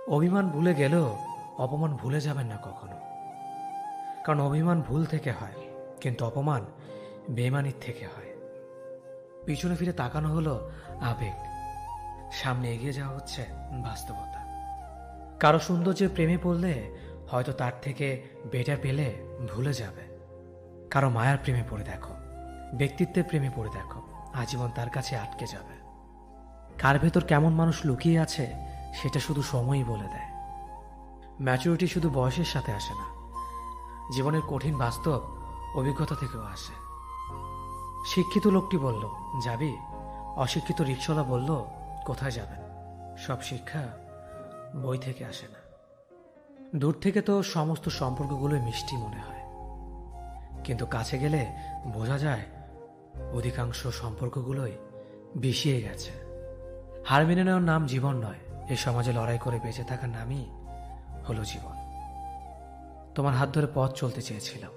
অভিমান ভুলে গেলেও অপমান ভুলে যাবেন না কখনো। কারণ অভিমান ভুল থেকে হয়, কিন্তু অপমান বেইমানির থেকে হয়। পিছনে ফিরে তাকানো হলো আবেগ, সামনে এগিয়ে যাওয়া হচ্ছে বাস্তবতা। কারো সৌন্দর্যের প্রেমে পড়লে হয়তো তার থেকে বেটার পেলে ভুলে যাবে। কারো মায়ার প্রেমে পড়ে দেখো, ব্যক্তিত্বের প্রেমে পড়ে দেখো, আজীবন তার কাছে আটকে যাবে। কার ভেতর কেমন মানুষ লুকিয়ে আছে সেটা শুধু সময়ই বলে দেয়। ম্যাচুরিটি শুধু বয়সের সাথে আসে না, জীবনের কঠিন বাস্তব অভিজ্ঞতা থেকেও আসে। শিক্ষিত লোকটি বলল, যাবি? অশিক্ষিত রিকশাওয়ালা বলল, কোথায় যাবেন? সব শিক্ষা বই থেকে আসে না। দূর থেকে তো সমস্ত সম্পর্কগুলোই মিষ্টি মনে হয়, কিন্তু কাছে গেলে বোঝা যায় অধিকাংশ সম্পর্কগুলোই বিষিয়ে গেছে। হার মেনে নেওয়ার নাম জীবন নয়, এই সমাজে লড়াই করে বেঁচে থাকার নামই হলো জীবন। তোমার হাত ধরে পথ চলতে চেয়েছিলাম,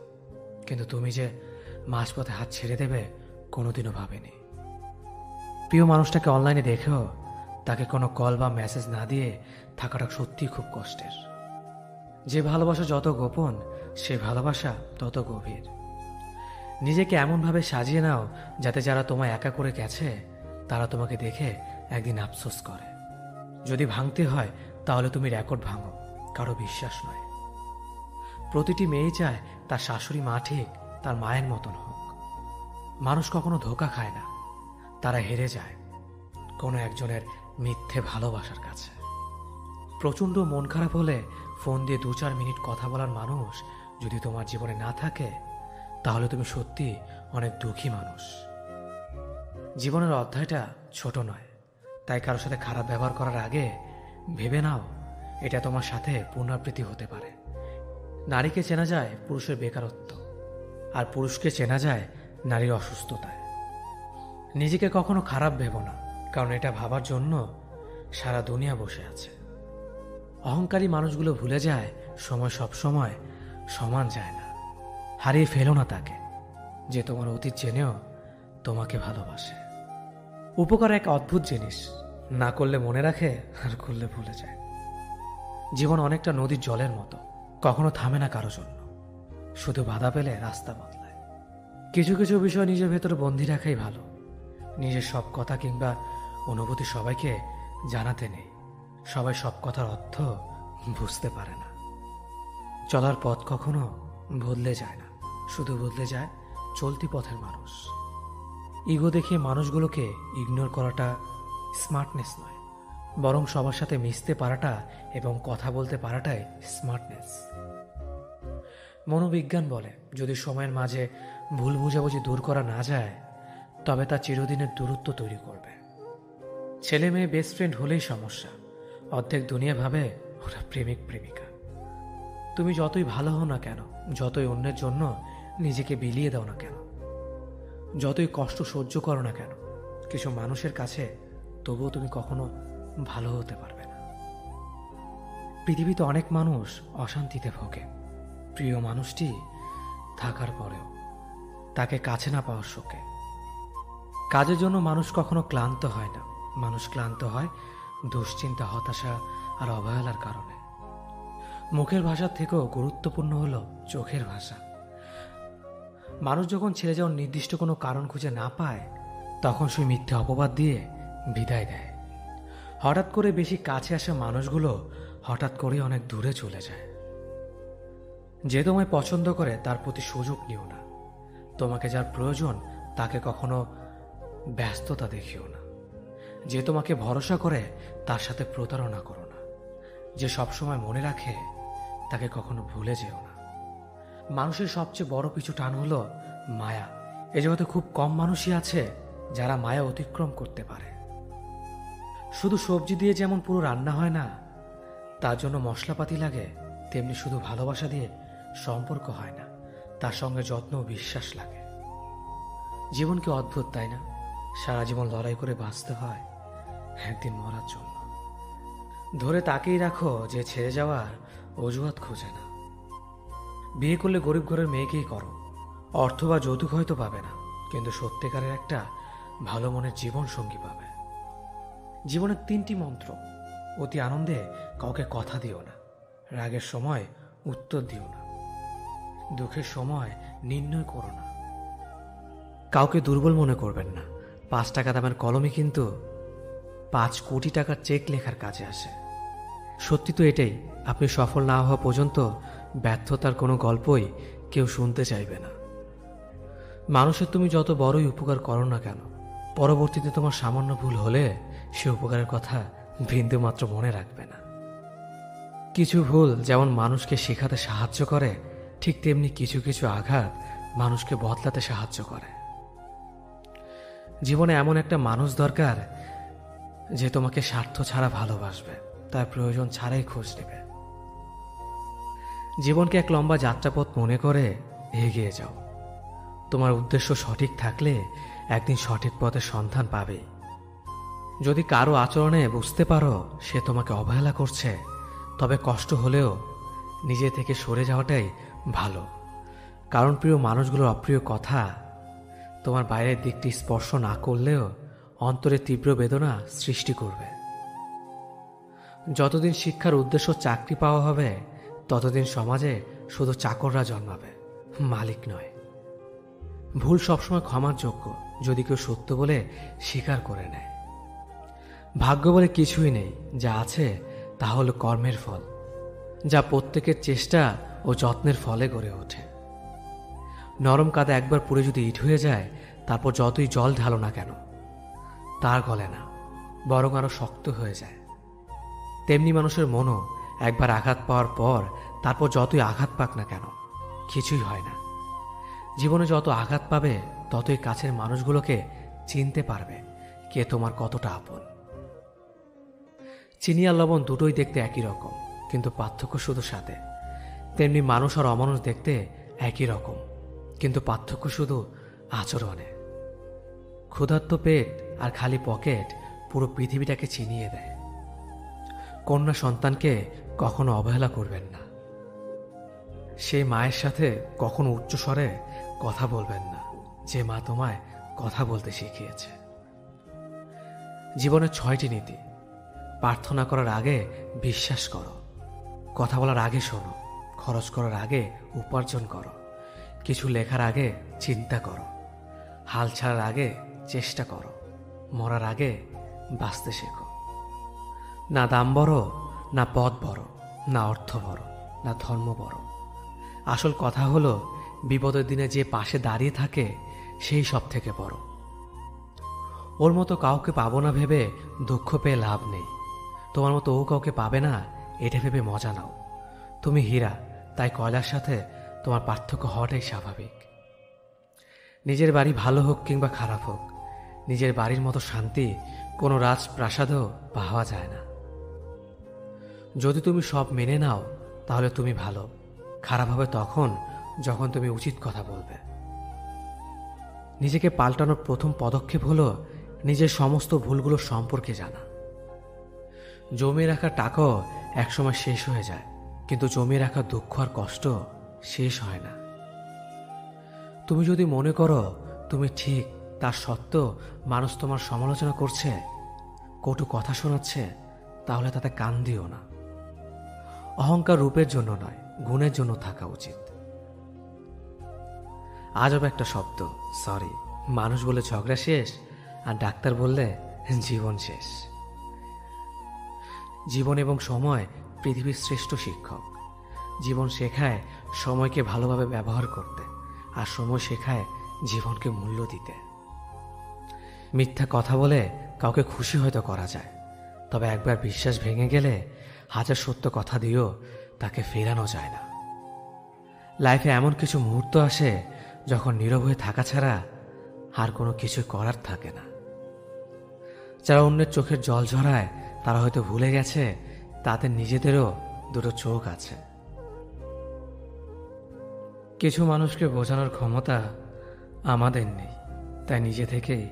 কিন্তু তুমি যে মাঝপথে হাত ছেড়ে দেবে কোনোদিনও ভাবিনি। প্রিয় মানুষটাকে অনলাইনে দেখেও তাকে কোনো কল বা মেসেজ না দিয়ে থাকাটা সত্যিই খুব কষ্টের। যে ভালোবাসা যত গোপন, সে ভালোবাসা তত গভীর। নিজেকে এমনভাবে সাজিয়ে নাও যাতে যারা তোমায় একা করে গেছে তারা তোমাকে দেখে একদিন আফসোস করে। যদি ভাঙতে হয় তাহলে তুমি রেকর্ড ভাঙো, কারো বিশ্বাস নয়। প্রতিটি মেয়ে চায় তার শাশুড়ি মা ঠিক তার মায়ের মতন হোক। মানুষ কখনো ধোঁকা খায় না, তারা হেরে যায় কোনো একজনের মিথ্যে ভালোবাসার কাছে। প্রচণ্ড মন খারাপ হলে ফোন দিয়ে 2-4 মিনিট কথা বলার মানুষ যদি তোমার জীবনে না থাকে, তাহলে তুমি সত্যি অনেক দুঃখী মানুষ। জীবনের অধ্যায়টা ছোট নয়, তাই কারোর সাথে খারাপ ব্যবহার করার আগে ভেবে নাও এটা তোমার সাথে পুনরাবৃত্তি হতে পারে। নারীকে চেনা যায় পুরুষের বেকারত্ব, আর পুরুষকে চেনা যায় নারীর অসুস্থতায়। নিজেকে কখনো খারাপ ভেবো না, কারণ এটা ভাবার জন্য সারা দুনিয়া বসে আছে। অহংকারী মানুষগুলো ভুলে যায় সময় সব সময় সমান যায় না। হারিয়ে ফেলো না তাকে যে তোমার অতীত জেনেও তোমাকে ভালোবাসে। উপকার এক অদ্ভুত জিনিস, না করলে মনে রাখে আর করলে ভুলে যায়। জীবন অনেকটা নদীর জলের মতো, কখনো থামে না কারো জন্য, শুধু বাধা পেলে রাস্তা বদলায়। কিছু কিছু বিষয় নিজের ভেতরে বন্দি রাখাই ভালো। নিজের সব কথা কিংবা অনুভূতি সবাইকে জানাতে নেই। সবাই সব কথার অর্থ বুঝতে পারে না। চলার পথ কখনো বদলে যায় না, শুধু বদলে যায় চলতি পথের মানুষ। ইগো দেখিয়ে মানুষগুলোকে ইগনোর করাটা স্মার্টনেস নয়, বরং সবার সাথে মিশতে পারাটা এবং কথা বলতে পারাটাই স্মার্টনেস। মনোবিজ্ঞান বলে, যদি সময়ের মাঝে ভুল বুঝাবুঝি দূর করা না যায়, তবে তা চিরদিনের দূরত্ব তৈরি করবে। ছেলে মেয়ে বেস্ট ফ্রেন্ড হলেই সমস্যা, অর্ধেক দুনিয়া ভাবে ওরা প্রেমিক প্রেমিকা। তুমি যতই ভালো হও না কেন, যতই অন্যের জন্য নিজেকে বিলিয়ে দাও না কেন, যতই কষ্ট সহ্য করো না কেন, কিছু মানুষের কাছে তবুও তুমি কখনো ভালো হতে পারবে না। পৃথিবীতে অনেক মানুষ অশান্তিতে ভোগে, প্রিয় মানুষটি থাকার পরেও তাকে কাছে না পাওয়ার শোকে। কাজের জন্য মানুষ কখনো ক্লান্ত হয় না, মানুষ ক্লান্ত হয় দুশ্চিন্তা, হতাশা আর অবহেলার কারণে। মুখের ভাষার থেকেও গুরুত্বপূর্ণ হলো চোখের ভাষা। মানুষ যখন ছেড়ে যাওয়ার নির্দিষ্ট কোনো কারণ খুঁজে না পায়, তখন সে মিথ্যে অপবাদ দিয়ে বিদায় দেয়। হঠাৎ করে বেশি কাছে আসা মানুষগুলো হঠাৎ করে অনেক দূরে চলে যায়। যে তোমায় পছন্দ করে তার প্রতি সুযোগ নিও না। তোমাকে যার প্রয়োজন তাকে কখনো ব্যস্ততা দেখিও না। যে তোমাকে ভরসা করে তার সাথে প্রতারণা করো না। যে সবসময় মনে রাখে তাকে কখনো ভুলে যেও না। মানুষের সবচেয়ে বড় পিছু টান হলো মায়া। এ জগতে খুব কম মানুষই আছে যারা মায়া অতিক্রম করতে পারে। শুধু সবজি দিয়ে যেমন পুরো রান্না হয় না, তার জন্য মশলাপাতি লাগে, তেমনি শুধু ভালোবাসা দিয়ে সম্পর্ক হয় না, তার সঙ্গে যত্ন ও বিশ্বাস লাগে। জীবন কি অদ্ভুত, তাই না? সারা জীবন লড়াই করে বাঁচতে হয় একদিন মরার জন্য। ধরে তাকেই রাখো যে ছেড়ে যাওয়ার অজুহাত খোঁজে না। বিয়ে করলে গরিব ঘরের মেয়েকেই করো। অর্থ বা যৌতুক হয়তো পাবে না, কিন্তু সত্যিকারের একটা ভালো মনের জীবন সঙ্গী পাবে। জীবনের 3টি মন্ত্র: অতি আনন্দে কাউকে কথা দিও না, রাগের সময় উত্তর দিও না, দুঃখের সময় নির্ণয় করো না। কাউকে দুর্বল মনে করবেন না। 5 টাকা দামের কলমই কিন্তু 5 কোটি টাকার চেক লেখার কাজে আসে। সত্যি তো এটাই, আপনি সফল না হওয়া পর্যন্ত ব্যর্থতার কোনো গল্পই কেউ শুনতে চাইবে না। মানুষের তুমি যত বড়ই উপকার করো না কেন, পরবর্তীতে তোমার সামান্য ভুল হলে সে উপকারের কথা বিন্দুমাত্র মনে রাখবে না। কিছু ভুল যেমন মানুষকে শেখাতে সাহায্য করে, ঠিক তেমনি কিছু কিছু আঘাত মানুষকে বদলাতে সাহায্য করে। জীবনে এমন একটা মানুষ দরকার যে তোমাকে স্বার্থ ছাড়া ভালোবাসবে, তার প্রয়োজন ছাড়াই খোঁজ নেবে। জীবনকে এক লম্বা যাত্রাপথ মনে করে এগিয়ে যাও। তোমার উদ্দেশ্য সঠিক থাকলে একদিন সঠিক পথের সন্ধান পাবে। যদি কারো আচরণে বুঝতে পারো সে তোমাকে অবহেলা করছে, তবে কষ্ট হলেও নিজে থেকে সরে যাওয়াটাই ভালো। কারণ প্রিয় মানুষগুলোর অপ্রিয় কথা তোমার বাইরের দিকটি স্পর্শ না করলেও অন্তরে তীব্র বেদনা সৃষ্টি করবে। যতদিন শিক্ষার উদ্দেশ্য চাকরি পাওয়া হবে, ততদিন সমাজে শুধু চাকররা জন্মাবে, মালিক নয়। ভুল সবসময় ক্ষমার যোগ্য যদি কেউ সত্য বলে স্বীকার করে নেয়। ভাগ্য বলে কিছুই নেই, যা আছে তা হলো কর্মের ফল, যা প্রত্যেকের চেষ্টা ও যত্নের ফলে গড়ে ওঠে। নরম কাদা একবার পুড়ে যদি ইট হয়ে যায়, তারপর যতই জল ঢালো না কেন তার গলে না, বরং আরো শক্ত হয়ে যায়। তেমনি মানুষের মনও একবার আঘাত পাওয়ার পর তারপর যতই আঘাত পাক না কেন কিছুই হয় না। জীবনে যত আঘাত পাবে ততই কাছের মানুষগুলোকে চিনতে পারবে কে তোমার কতটা আপন। চিনি আর লবণ দুটোই দেখতে একই রকম, কিন্তু পার্থক্য শুধু সাথে। তেমনি মানুষ আর অমানুষ দেখতে একই রকম, কিন্তু পার্থক্য শুধু আচরণে। ক্ষুধার্ত পেট আর খালি পকেট পুরো পৃথিবীটাকে চিনিয়ে দেয়। কন্যা সন্তানকে কখনো অবহেলা করবেন না। সেই মায়ের সাথে কখনো উচ্চস্বরে কথা বলবেন না যে মা তোমায় কথা বলতে শিখিয়েছে। জীবনের 6টি নীতি। প্রার্থনা করার আগে বিশ্বাস করো, কথা বলার আগে শোনো, খরচ করার আগে উপার্জন করো, কিছু লেখার আগে চিন্তা করো, হাল ছাড়ার আগে চেষ্টা করো, মরার আগে বাঁচতে শেখো। না দাম বড়, না পদ বড়, না অর্থ বড়, না ধর্ম বড়। আসল কথা হলো বিপদের দিনে যে পাশে দাঁড়িয়ে থাকে সেই সব থেকে বড়। ওর মতো কাউকে পাবো না ভেবে দুঃখ পেয়ে লাভ নেই। তোমার মতো ও কাউকে পাবে না এটা ভেবে মজা নাও। তুমি হীরা, তাই কয়লার সাথে তোমার পার্থক্য হওয়াটাই স্বাভাবিক। নিজের বাড়ি ভালো হোক কিংবা খারাপ হোক, নিজের বাড়ির মতো শান্তি কোনো রাজপ্রাসাদেও পাওয়া যায় না। যদি তুমি সব মেনে নাও তাহলে তুমি ভালো, খারাপ হবে তখন যখন তুমি উচিত কথা বলবে। নিজেকে পাল্টানোর প্রথম পদক্ষেপ হলো নিজের সমস্ত ভুলগুলো সম্পর্কে জানা। জমিয়ে রাখা টাকাও একসময় শেষ হয়ে যায়, কিন্তু জমিয়ে রাখা দুঃখ আর কষ্ট শেষ হয় না। তুমি যদি মনে করো তুমি ঠিক, তার সত্ত্বেও মানুষ তোমার সমালোচনা করছে, কটু কথা শোনাচ্ছে, তাহলে তাতে কান দিও না। অহংকার রূপের জন্য নয়, গুণের জন্য থাকা উচিত। আজব একটা শব্দ সরি, মানুষ বলে ঝগড়া শেষ আর ডাক্তার বললে জীবন শেষ। জীবন এবং সময় পৃথিবীর শ্রেষ্ঠ শিক্ষক। জীবন শেখায় সময়কে ভালোভাবে ব্যবহার করতে, আর সময় শেখায় জীবনকে মূল্য দিতে। মিথ্যা কথা বলে কাউকে খুশি হয়তো করা যায়, তবে একবার বিশ্বাস ভেঙে গেলে হাজার সত্য কথা দিয়েও তাকে ফেরানো যায় না। লাইফে এমন কিছু মুহূর্ত আসে যখন নীরব হয়ে থাকা ছাড়া আর কোনো কিছু করার থাকে না। যারা অন্যের চোখের জল ঝরায় তারা হয়তো ভুলে গেছে তাদের নিজেদেরও দুটো চোখ আছে। কিছু মানুষকে বোঝানোর ক্ষমতা আমাদের নেই, তাই নিজে থেকেই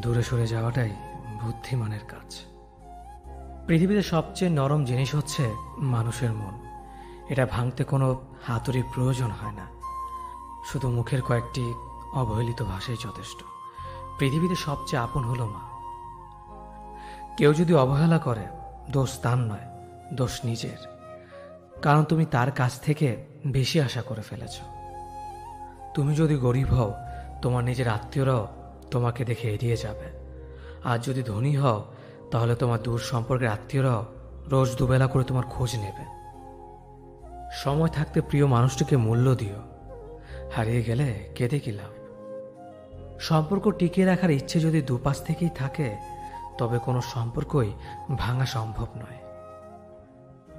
দূরে সরে যাওয়াটাই বুদ্ধিমানের কাজ। পৃথিবীতে সবচেয়ে নরম জিনিস হচ্ছে মানুষের মন। এটা ভাঙতে কোনো হাতুড়ির প্রয়োজন হয় না, শুধু মুখের কয়েকটি অবহেলিত ভাষাই যথেষ্ট। পৃথিবীতে সবচেয়ে আপন হলো মা। কেউ যদি অবহেলা করে দোষ তার নয়, দোষ নিজের। কারণ তুমি তার কাছ থেকে বেশি আশা করে ফেলেছ। তুমি যদি গরিব হও, তোমার নিজের আত্মীয়রাও তোমাকে দেখে এড়িয়ে যাবে। আর যদি ধনী হও, তাহলে তোমার দূর সম্পর্কের আত্মীয়রাও রোজ দুবেলা করে তোমার খোঁজ নেবে। সময় থাকতে প্রিয় মানুষটিকে মূল্য দিও, হারিয়ে গেলে কেঁদে কি লাভ। সম্পর্ক টিকিয়ে রাখার ইচ্ছে যদি দুপাশ থেকেই থাকে, তবে কোনো সম্পর্কই ভাঙা সম্ভব নয়।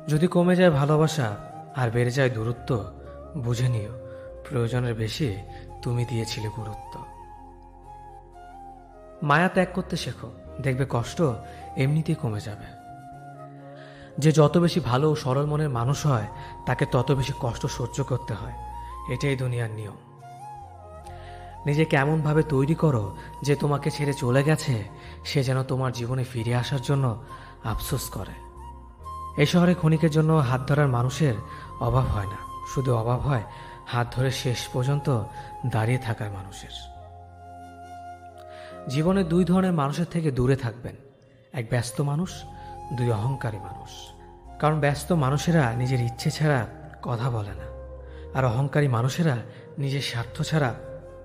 যদি কমে যায় ভালোবাসা আর বেড়ে যায় দূরত্ব, বুঝে নিও প্রয়োজনের বেশি তুমি দিয়েছিলে গুরুত্ব। মায়া ত্যাগ করতে শেখো, দেখবে কষ্ট এমনিতেই কমে যাবে। যে যত বেশি ভালো ও সরল মনের মানুষ হয়, তাকে তত বেশি কষ্ট সহ্য করতে হয়। এটাই দুনিয়ার নিয়ম। নিজেকে এমনভাবে তৈরি করো যে তোমাকে ছেড়ে চলে গেছে সে যেন তোমার জীবনে ফিরে আসার জন্য আফসোস করে। এই শহরে ক্ষণিকের জন্য হাত ধরার মানুষের অভাব হয় না, শুধু অভাব হয় হাত ধরে শেষ পর্যন্ত দাঁড়িয়ে থাকার মানুষের। জীবনে দুই ধরনের মানুষের থেকে দূরে থাকবেন, এক ব্যস্ত মানুষ, দুই অহংকারী মানুষ। কারণ ব্যস্ত মানুষেরা নিজের ইচ্ছে ছাড়া কথা বলে না, আর অহংকারী মানুষেরা নিজের স্বার্থ ছাড়া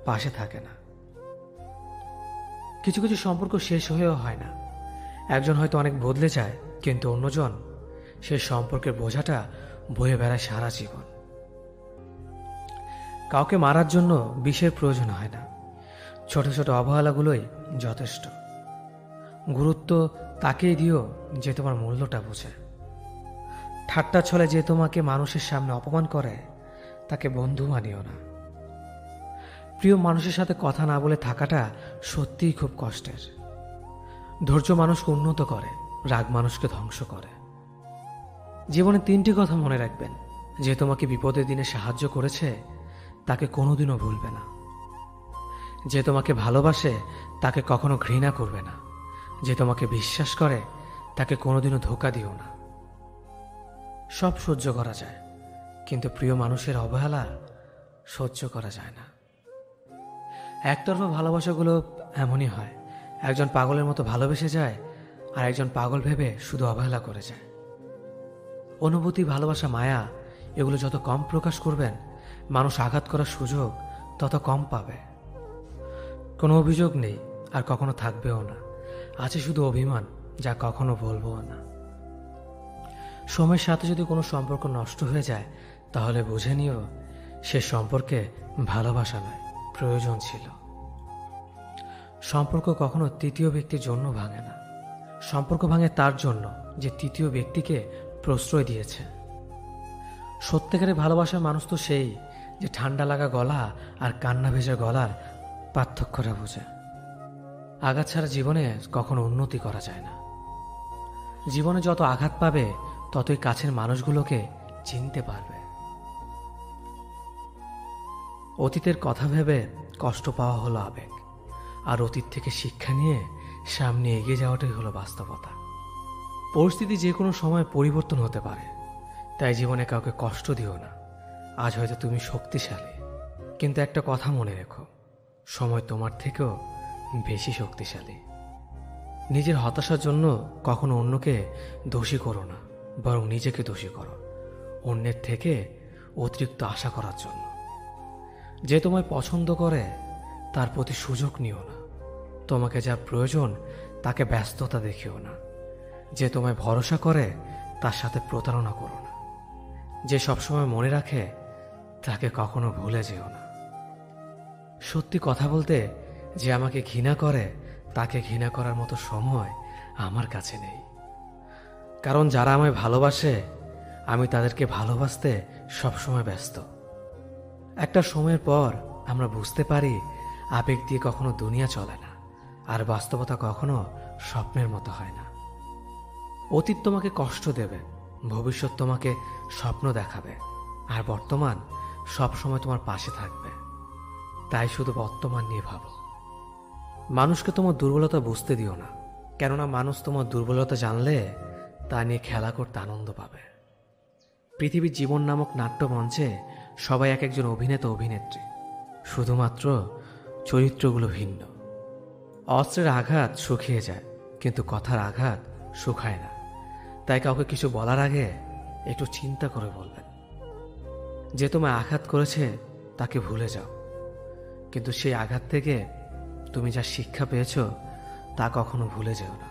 পাশে থাকে না। কিছু কিছু সম্পর্ক শেষ হয়েও হয় না। একজন হয়তো অনেক বদলে যায়, কিন্তু অন্যজন সে সম্পর্কের বোঝাটা বয়ে বেড়ায় সারা জীবন। কাউকে মারার জন্য বিষের প্রয়োজন হয় না, ছোট ছোট অবহেলাগুলোই যথেষ্ট। গুরুত্ব তাকেই দিও যে তোমার মূল্যটা বোঝে। ঠাট্টা ছলে যে তোমাকে মানুষের সামনে অপমান করে, তাকে বন্ধু মানিও না। প্রিয় মানুষের সাথে কথা না বলে থাকাটা সত্যিই খুব কষ্টের। ধৈর্য মানুষকে উন্নত করে, রাগ মানুষকে ধ্বংস করে। জীবনে তিনটি কথা মনে রাখবেন: যে তোমাকে বিপদের দিনে সাহায্য করেছে তাকে কোনোদিনও ভুলবে না, যে তোমাকে ভালোবাসে তাকে কখনো ঘৃণা করবে না, যে তোমাকে বিশ্বাস করে তাকে কোনোদিনও ধোঁকা দিও না। সব সহ্য করা যায়, কিন্তু প্রিয় মানুষের অবহেলা সহ্য করা যায় না। একতরফা ভালোবাসাগুলো এমনই হয়, একজন পাগলের মতো ভালোবেসে যায় আর একজন পাগল ভেবে শুধু অবহেলা করে যায়। অনুভূতি, ভালোবাসা, মায়া এগুলো যত কম প্রকাশ করবেন, মানুষ আঘাত করার সুযোগ তত কম পাবে। কোনো অভিযোগ নেই আর কখনো থাকবেও না, আছে শুধু অভিমান, যা কখনো বলবো না। সময়ের সাথে যদি কোনো সম্পর্ক নষ্ট হয়ে যায়, তাহলে বুঝে নিও সে সম্পর্কে ভালোবাসা নয়, প্রয়োজন ছিল। সম্পর্ক কখনো তৃতীয় ব্যক্তির জন্য ভাঙে না, সম্পর্ক ভাঙে তার জন্য যে তৃতীয় ব্যক্তিকে প্রশ্রয় দিয়েছে। সত্যিকারের ভালোবাসার মানুষ তো সেই যে ঠান্ডা লাগা গলা আর কান্না ভেজা গলার পার্থক্যটা বোঝে। আঘাত ছাড়া জীবনে কখনো উন্নতি করা যায় না। জীবনে যত আঘাত পাবে, ততই কাছের মানুষগুলোকে চিনতে পারবে। অতীতের কথা ভেবে কষ্ট পাওয়া হলো আবেগ, আর অতীত থেকে শিক্ষা নিয়ে সামনে এগিয়ে যাওয়াটাই হলো বাস্তবতা। পরিস্থিতি যে কোনো সময় পরিবর্তন হতে পারে, তাই জীবনে কাউকে কষ্ট দিও না। আজ হয়তো তুমি শক্তিশালী, কিন্তু একটা কথা মনে রেখো, সময় তোমার থেকেও বেশি শক্তিশালী। নিজের হতাশার জন্য কখনো অন্যকে দোষী করো না, বরং নিজেকে দোষী করো অন্যের থেকে অতিরিক্ত আশা করার জন্য। যে তোমায় পছন্দ করে তার প্রতি সুযোগ নিও না, তোমাকে যা প্রয়োজন তাকে ব্যস্ততা দেখিও না। যে তোমায় ভরসা করে তার সাথে প্রতারণা করো না। যে সবসময় মনে রাখে তাকে কখনো ভুলে যেও না। সত্যি কথা বলতে, যে আমাকে ঘৃণা করে তাকে ঘৃণা করার মতো সময় আমার কাছে নেই। কারণ যারা আমায় ভালোবাসে, আমি তাদেরকে ভালোবাসতে সবসময় ব্যস্ত। একটা সময়ের পর আমরা বুঝতে পারি আবেগ দিয়ে কখনো দুনিয়া চলে না, আর বাস্তবতা কখনো স্বপ্নের মতো হয় না। অতীত তোমাকে কষ্ট দেবে, ভবিষ্যৎ তোমাকে স্বপ্ন দেখাবে, আর বর্তমান সবসময় তোমার পাশে থাকবে। তাই শুধু বর্তমান নিয়ে ভাবো। মানুষকে তোমার দুর্বলতা বুঝতে দিও না, কেননা মানুষ তোমার দুর্বলতা জানলে তা নিয়ে খেলা করতে আনন্দ পাবে। পৃথিবীর জীবন নামক নাট্যমঞ্চে সবাই এক একজন অভিনেতা অভিনেত্রী, শুধুমাত্র চরিত্রগুলো ভিন্ন। অস্ত্রের আঘাত শুকিয়ে যায়, কিন্তু কথার আঘাত শুকায় না। তাই কাউকে কিছু বলার আগে একটু চিন্তা করে বলবেন। যে তোমায় আঘাত করেছে তাকে ভুলে যাও, কিন্তু সেই আঘাত থেকে তুমি যা শিক্ষা পেয়েছ তা কখনো ভুলে যেও না।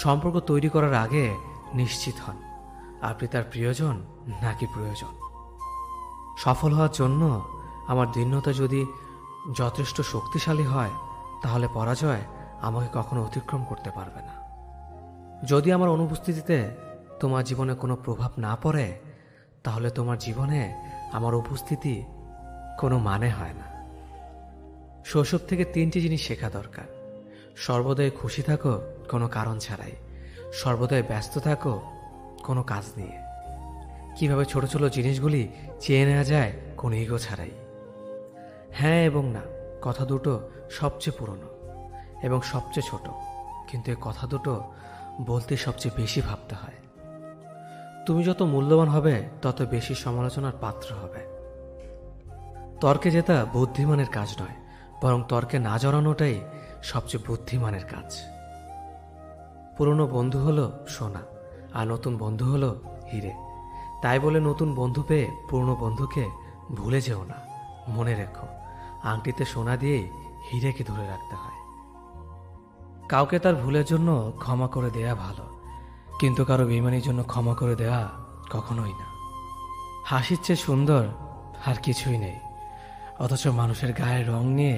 সম্পর্ক তৈরি করার আগে নিশ্চিত হন আপনি তার প্রিয়জন নাকি প্রয়োজন। সফল হওয়ার জন্য আমার দৃঢ়তা যদি যথেষ্ট শক্তিশালী হয়, তাহলে পরাজয় আমাকে কখনো অতিক্রম করতে পারবে না। যদি আমার অনুপস্থিতিতে তোমার জীবনে কোনো প্রভাব না পড়ে, তাহলে তোমার জীবনে আমার উপস্থিতি কোনো মানে হয় না। শৈশব থেকে 3টি জিনিস শেখা দরকার: সর্বদাই খুশি থাকো কোনো কারণ ছাড়াই, সর্বদাই ব্যস্ত থাকো কোনো কাজ নিয়ে, কিভাবে ছোট ছোট জিনিসগুলি চেয়ে নেওয়া যায় কোনো ইগো ছাড়াই। হ্যাঁ এবং না কথা দুটো সবচেয়ে পুরনো এবং সবচেয়ে ছোট, কিন্তু এই কথা দুটো বলতে সবচেয়ে বেশি ভাবতে হয়। তুমি যত মূল্যবান হবে তত বেশি সমালোচনার পাত্র হবে। তর্কে জেতা বুদ্ধিমানের কাজ নয়, বরং তর্কে না জড়ানোটাই সবচেয়ে বুদ্ধিমানের কাজ। পুরনো বন্ধু হলো সোনা, আর নতুন বন্ধু হলো হিরে। তাই বলে নতুন বন্ধু পেয়ে পুরনো বন্ধুকে ভুলে যেও না। মনে রেখো, আংটিতে সোনা দিয়েই হিরেকে ধরে রাখতে হয়। কাউকে তার ভুলের জন্য ক্ষমা করে দেয়া ভালো, কিন্তু কারো বেইমানির জন্য ক্ষমা করে দেয়া কখনোই না। হাসির চেয়ে সুন্দর আর কিছুই নেই, অথচ মানুষের গায়ের রং নিয়ে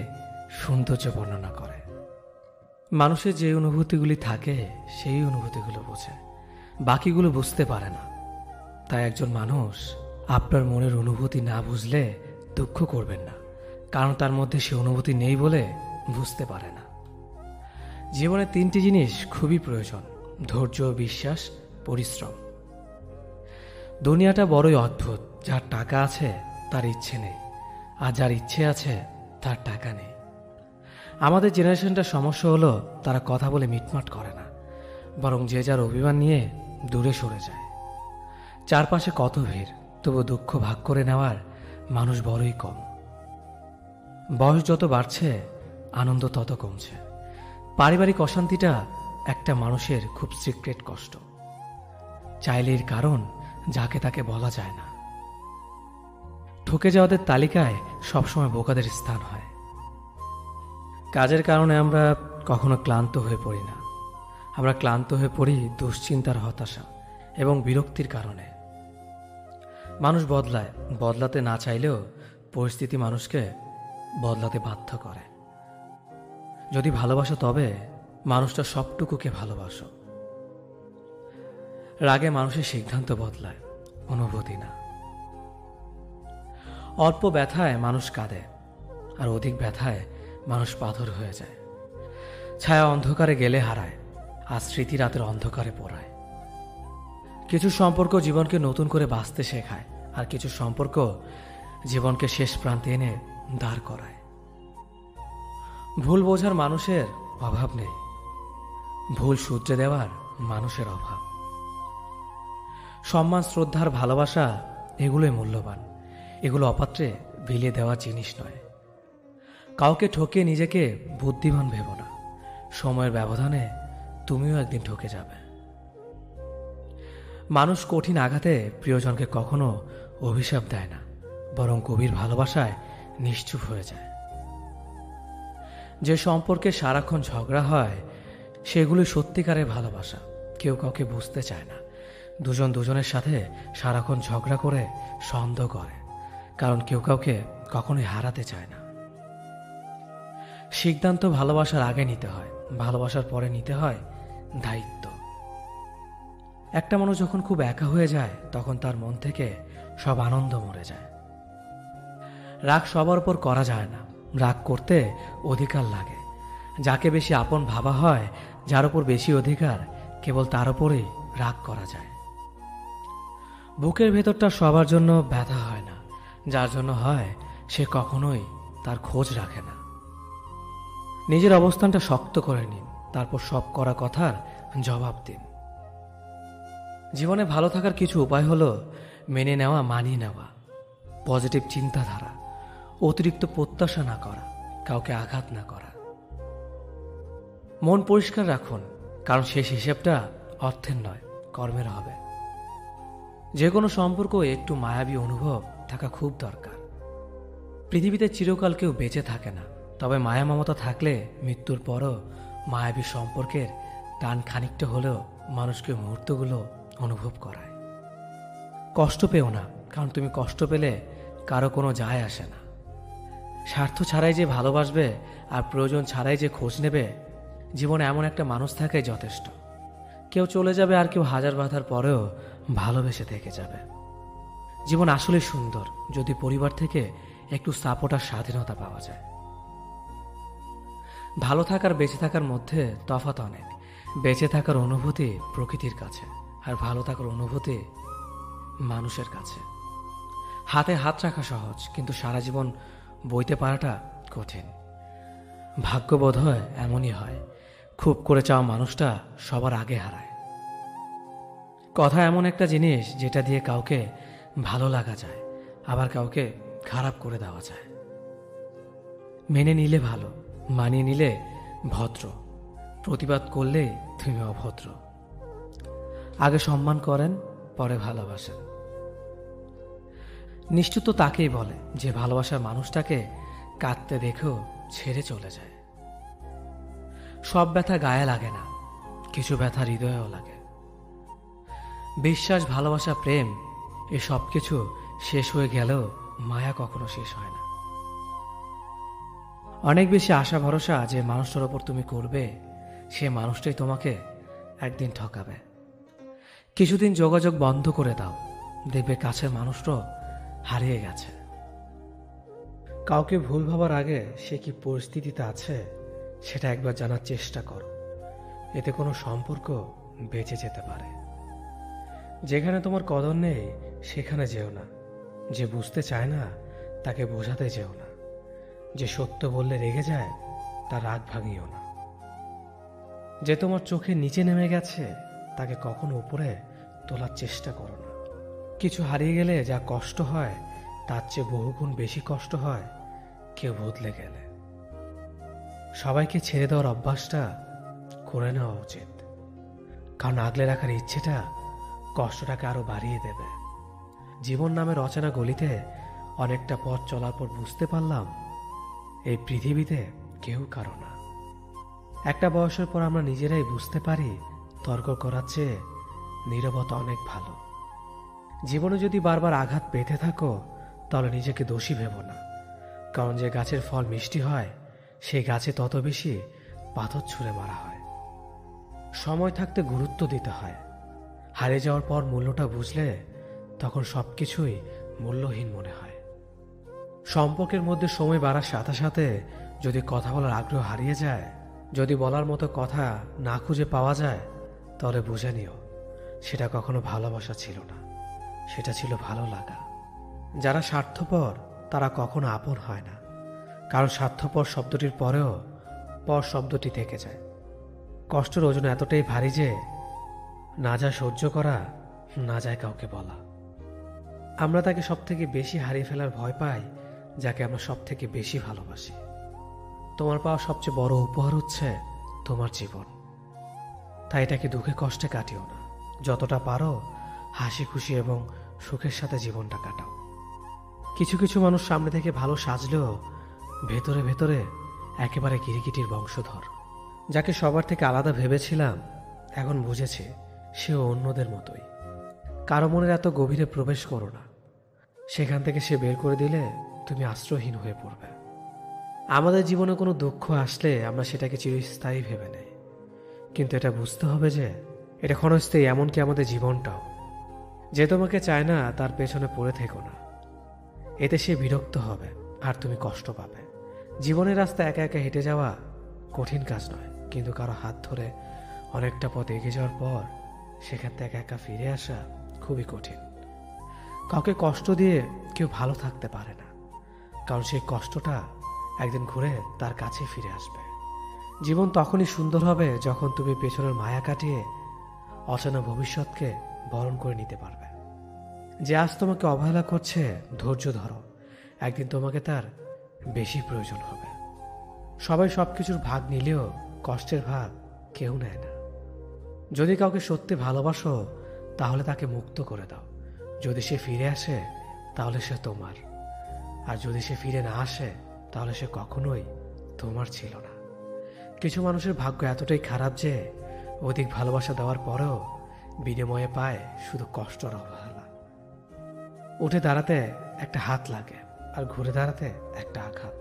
সৌন্দর্য বর্ণনা করে। মানুষের যে অনুভূতিগুলি থাকে সেই অনুভূতিগুলো বোঝে, বাকিগুলো বুঝতে পারে না। তাই একজন মানুষ আপনার মনের অনুভূতি না বুঝলে দুঃখ করবেন না, কারণ তার মধ্যে সে অনুভূতি নেই বলে বুঝতে পারে না। জীবনে 3টি জিনিস খুবই প্রয়োজন: ধৈর্য, বিশ্বাস, পরিশ্রম। দুনিয়াটা বড়ই অদ্ভুত। যার টাকা আছে তার ইচ্ছে নেই, আর যার ইচ্ছে আছে তার টাকা নেই। আমাদের জেনারেশনটার সমস্যা হলো তারা কথা বলে মিটমাট করে না, বরং যে যার অভিমান নিয়ে দূরে সরে যায়। চারপাশে কত ভিড়, তবু দুঃখ ভাগ করে নেওয়ার মানুষ বড়ই কম। বয়স যত বাড়ছে আনন্দ তত কমছে। পারিবারিক অশান্তিটা একটা মানুষের খুব সিক্রেট কষ্ট, চাইলে এর কারণ যাকে তাকে বলা যায় না। ঠকে যাওয়াদের তালিকায় সবসময় বোকাদের স্থান হয়। কাজের কারণে আমরা কখনো ক্লান্ত হয়ে পড়ি না, আমরা ক্লান্ত হয়ে পড়ি দুশ্চিন্তার, হতাশা এবং বিরক্তির কারণে। মানুষ বদলায়, বদলাতে না চাইলেও পরিস্থিতি মানুষকে বদলাতে বাধ্য করে। যদি ভালোবাসো তবে মানুষটা সবটুকুকে ভালোবাসো। রাগে মানুষের সিদ্ধান্ত বদলায়, অনুভূতি না। অল্প ব্যথায় মানুষ কাঁদে, আর অধিক ব্যথায় মানুষ পাথর হয়ে যায়। ছায়া অন্ধকারে গেলে হারায়, আর স্মৃতি রাতের অন্ধকারে পোড়ায়। কিছু সম্পর্ক জীবনকে নতুন করে বাঁচতে শেখায়, আর কিছু সম্পর্ক জীবনকে শেষ প্রান্তে এনে দাঁড় করায়। ভুল বোঝার মানুষের অভাব নেই, ভুল শুধরে দেওয়ার মানুষের অভাব। সম্মান, শ্রদ্ধার, ভালোবাসা এগুলোই মূল্যবান, এগুলো অপাত্রে বিলিয়ে দেওয়ার জিনিস নয়। কাউকে ঠকিয়ে নিজেকে বুদ্ধিমান ভেবো না, সময়ের ব্যবধানে তুমিও একদিন ঠকে যাবে। মানুষ কঠিন আঘাতে প্রিয়জনকে কখনো অভিশাপ দেয় না, বরং গভীর ভালোবাসায় নিশ্চুপ হয়ে যায়। যে সম্পর্কে সারাক্ষণ ঝগড়া হয় সেগুলি সত্যিকারের ভালোবাসা। কেউ কাউকে বুঝতে চায় না, দুজন দুজনের সাথে সারাক্ষণ ঝগড়া করে সন্দেহ করে, কারণ কেউ কাউকে কখনোই হারাতে চায় না। সিদ্ধান্ত ভালোবাসার আগে নিতে হয়, ভালোবাসার পরে নিতে হয় দায়িত্ব। একটা মানুষ যখন খুব একা হয়ে যায় তখন তার মন থেকে সব আনন্দ মরে যায়। রাগ সবার উপর করা যায় না, রাগ করতে অধিকার লাগে। যাকে বেশি আপন ভাবা হয়, যার উপর বেশি অধিকার, কেবল তার উপরেই রাগ করা যায়। বুকের ভেতরটা সবার জন্য ব্যথা হয় না, যার জন্য হয় সে কখনোই তার খোঁজ রাখে না। নিজের অবস্থানটা শক্ত করে নিন, তারপর সব করা কথার জবাব দিন। জীবনে ভালো থাকার কিছু উপায় হলো মেনে নেওয়া, মানিয়ে নেওয়া, পজিটিভ চিন্তাধারা, অতিরিক্ত প্রত্যাশা না করা, কাউকে আঘাত না করা। মন পরিষ্কার রাখুন, কারণ শেষ হিসেবটা অর্থের নয়, কর্মের হবে। যে কোনো সম্পর্ক একটু মায়াবী অনুভব থাকা খুব দরকার। পৃথিবীতে চিরকাল কেউ বেঁচে থাকে না, তবে মায়া মমতা থাকলে মৃত্যুর পরও মায়াবী সম্পর্কের টান খানিকটা হলেও মানুষকে মুহূর্তগুলো অনুভব করায়। কষ্ট পেও না, কারণ তুমি কষ্ট পেলে কারো কোনো যায় আসে না। স্বার্থ ছাড়াই যে ভালোবাসবে আর প্রয়োজন ছাড়াই যে খোঁজ নেবে, জীবনে এমন একটা মানুষ থাকাই যথেষ্ট। কেউ চলে যাবে আর কেউ হাজার বাধার পরেও ভালোবেসে থেকে যাবে। জীবন আসলে সুন্দর যদি পরিবার থেকে একটু সাপোর্ট আর স্বাধীনতা পাওয়া যায়। ভালো থাকার বেঁচে থাকার মধ্যে তফাৎ অনেক। বেঁচে থাকার অনুভূতি প্রকৃতির কাছে, আর ভালো থাকার অনুভূতি মানুষের কাছে। হাতে হাত রাখা সহজ, কিন্তু সারা জীবন বইতে পারাটা কঠিন। ভাগ্য বোধ হয় এমনই হয়, খুব করে চাওয়া মানুষটা সবার আগে হারায়। কথা এমন একটা জিনিস যেটা দিয়ে কাউকে ভালো লাগা যায়, আবার কাউকে খারাপ করে দেওয়া যায়। মেনে নিলে ভালো, মানিয়ে নিলে ভদ্র, প্রতিবাদ করলে তুমি অভদ্র। আগে সম্মান করেন, পরে ভালোবাসেন। নিষ্ঠুর তো তাকেই বলে যে ভালোবাসার মানুষটাকে কাঁদতে দেখেও ছেড়ে চলে যায়। সব ব্যথা গায়ে লাগে না, কিছু ব্যথা হৃদয়েও লাগে। বিশ্বাস, ভালোবাসা, প্রেম এ সব কিছু শেষ হয়ে গেলেও মায়া কখনো শেষ হয় না। অনেক বেশি আশা ভরসা যে মানুষটার ওপর তুমি করবে, সে মানুষটাই তোমাকে একদিন ঠকাবে। কিছুদিন যোগাযোগ বন্ধ করে দাও, দেখবে কাছের মানুষটাও হারিয়ে গেছে। কাউকে ভুল ভাবার আগে সে কি পরিস্থিতিতে আছে সেটা একবার জানার চেষ্টা করো, এতে কোনো সম্পর্ক বেঁচে যেতে পারে। যেখানে তোমার কদর নেই সেখানে যেও না। যে বুঝতে চায় না তাকে বোঝাতে যেও না। যে সত্য বললে রেগে যায় তার রাগ ভাঙিও না। যে তোমার চোখের নিচে নেমে গেছে তাকে কখনো উপরে তোলার চেষ্টা করো না। কিছু হারিয়ে গেলে যা কষ্ট হয় তার চেয়ে বহুগুণ বেশি কষ্ট হয় কেউ বদলে গেলে। সবাইকে ছেড়ে দেওয়ার অভ্যাসটা করে নেওয়া উচিত, কারণ আগলে রাখার ইচ্ছেটা কষ্টটাকে আরো বাড়িয়ে দেবে। জীবন নামের অচেনা গলিতে অনেকটা পথ চলার পর বুঝতে পারলাম এই পৃথিবীতে কেউ কারো না। একটা বয়সের পর আমরা নিজেরাই বুঝতে পারি তর্ক করার চেয়ে নীরবতা অনেক ভালো। জীবনে যদি বারবার আঘাত পেতে থাকো তাহলে নিজেকে দোষী ভেবো না, কারণ যে গাছের ফল মিষ্টি হয় সেই গাছে তত বেশি পাথর ছুঁড়ে মারা হয়। সময় থাকতে গুরুত্ব দিতে হয়। হারিয়ে যাওয়ার পর মূল্যটা বুঝলে তখন সবকিছুই মূল্যহীন মনে হয়। সম্পর্কের মধ্যে সময় বাড়ার সাথে সাথে যদি কথা বলার আগ্রহ হারিয়ে যায়, যদি বলার মতো কথা না খুঁজে পাওয়া যায়, তাহলে বুঝে নিও সেটা কখনো ভালোবাসা ছিল না, সেটা ছিল ভালো লাগা। যারা স্বার্থপর তারা কখনো আপন হয় না, কারণ স্বার্থপর শব্দটির পরেও পর শব্দটি থেকে যায়। কষ্টের ওজন এতটাই ভারী যে না যায় সহ্য করা, না যায় কাউকে বলা। আমরা তাকে সব থেকে বেশি হারিয়ে ফেলার ভয় পাই যাকে আমরা সব থেকে বেশি ভালোবাসি। তোমার পাওয়া সবচেয়ে বড় উপহার হচ্ছে তোমার জীবন, তাই এটাকে দুঃখে কষ্টে কাটিও না। যতটা পারো হাসি খুশি এবং সুখের সাথে জীবনটা কাটাও। কিছু কিছু মানুষ সামনে থেকে ভালো সাজলেও ভেতরে ভেতরে একেবারে গিরিগিটির বংশধর। যাকে সবার থেকে আলাদা ভেবেছিলাম এখন বুঝেছি সেও অন্যদের মতোই। কারো মনের এত গভীরে প্রবেশ করো না, সেখান থেকে সে বের করে দিলে তুমি আশ্রয়হীন হয়ে পড়বে। আমাদের জীবনে কোনো দুঃখ আসলে আমরা সেটাকে চিরস্থায়ী ভেবে নেই, কিন্তু এটা বুঝতে হবে যে এটা ক্ষণস্থায়ী, এমনকি আমাদের জীবনটাও। যে তোমাকে চায় না তার পেছনে পড়ে থেকো না, এতে সে বিরক্ত হবে আর তুমি কষ্ট পাবে। জীবনের রাস্তা একা একা হেঁটে যাওয়া কঠিন কাজ নয়, কিন্তু কারো হাত ধরে অনেকটা পথ এগিয়ে যাওয়ার পর সেখান থেকে একা ফিরে আসা খুবই কঠিন। কাউকে কষ্ট দিয়ে কেউ ভালো থাকতে পারে না, কারণ সেই কষ্টটা একদিন ঘুরে তার কাছে ফিরে আসবে। জীবন তখনই সুন্দর হবে যখন তুমি পেছনের মায়া কাটিয়ে অচেনা ভবিষ্যৎকে বরণ করে নিতে পারবে। যে আজ তোমাকে অবহেলা করছে ধৈর্য ধরো, একদিন তোমাকে তার বেশি প্রয়োজন হবে। সবাই সবকিছুর ভাগ নিলেও কষ্টের ভাগ কেউ নেয় না। যদি কাউকে সত্যি ভালোবাসো তাহলে তাকে মুক্ত করে দাও। যদি সে ফিরে আসে তাহলে সে তোমার, আর যদি সে ফিরে না আসে তাহলে সে কখনোই তোমার ছিল না। কিছু মানুষের ভাগ্য এতটাই খারাপ যে অধিক ভালোবাসা দেওয়ার পরেও বিনিময়ে পায় শুধু কষ্ট আর অবহেলা। উঠে দাঁড়াতে একটা হাত লাগে আর ঘুরে দাঁড়াতে একটা আঘাত।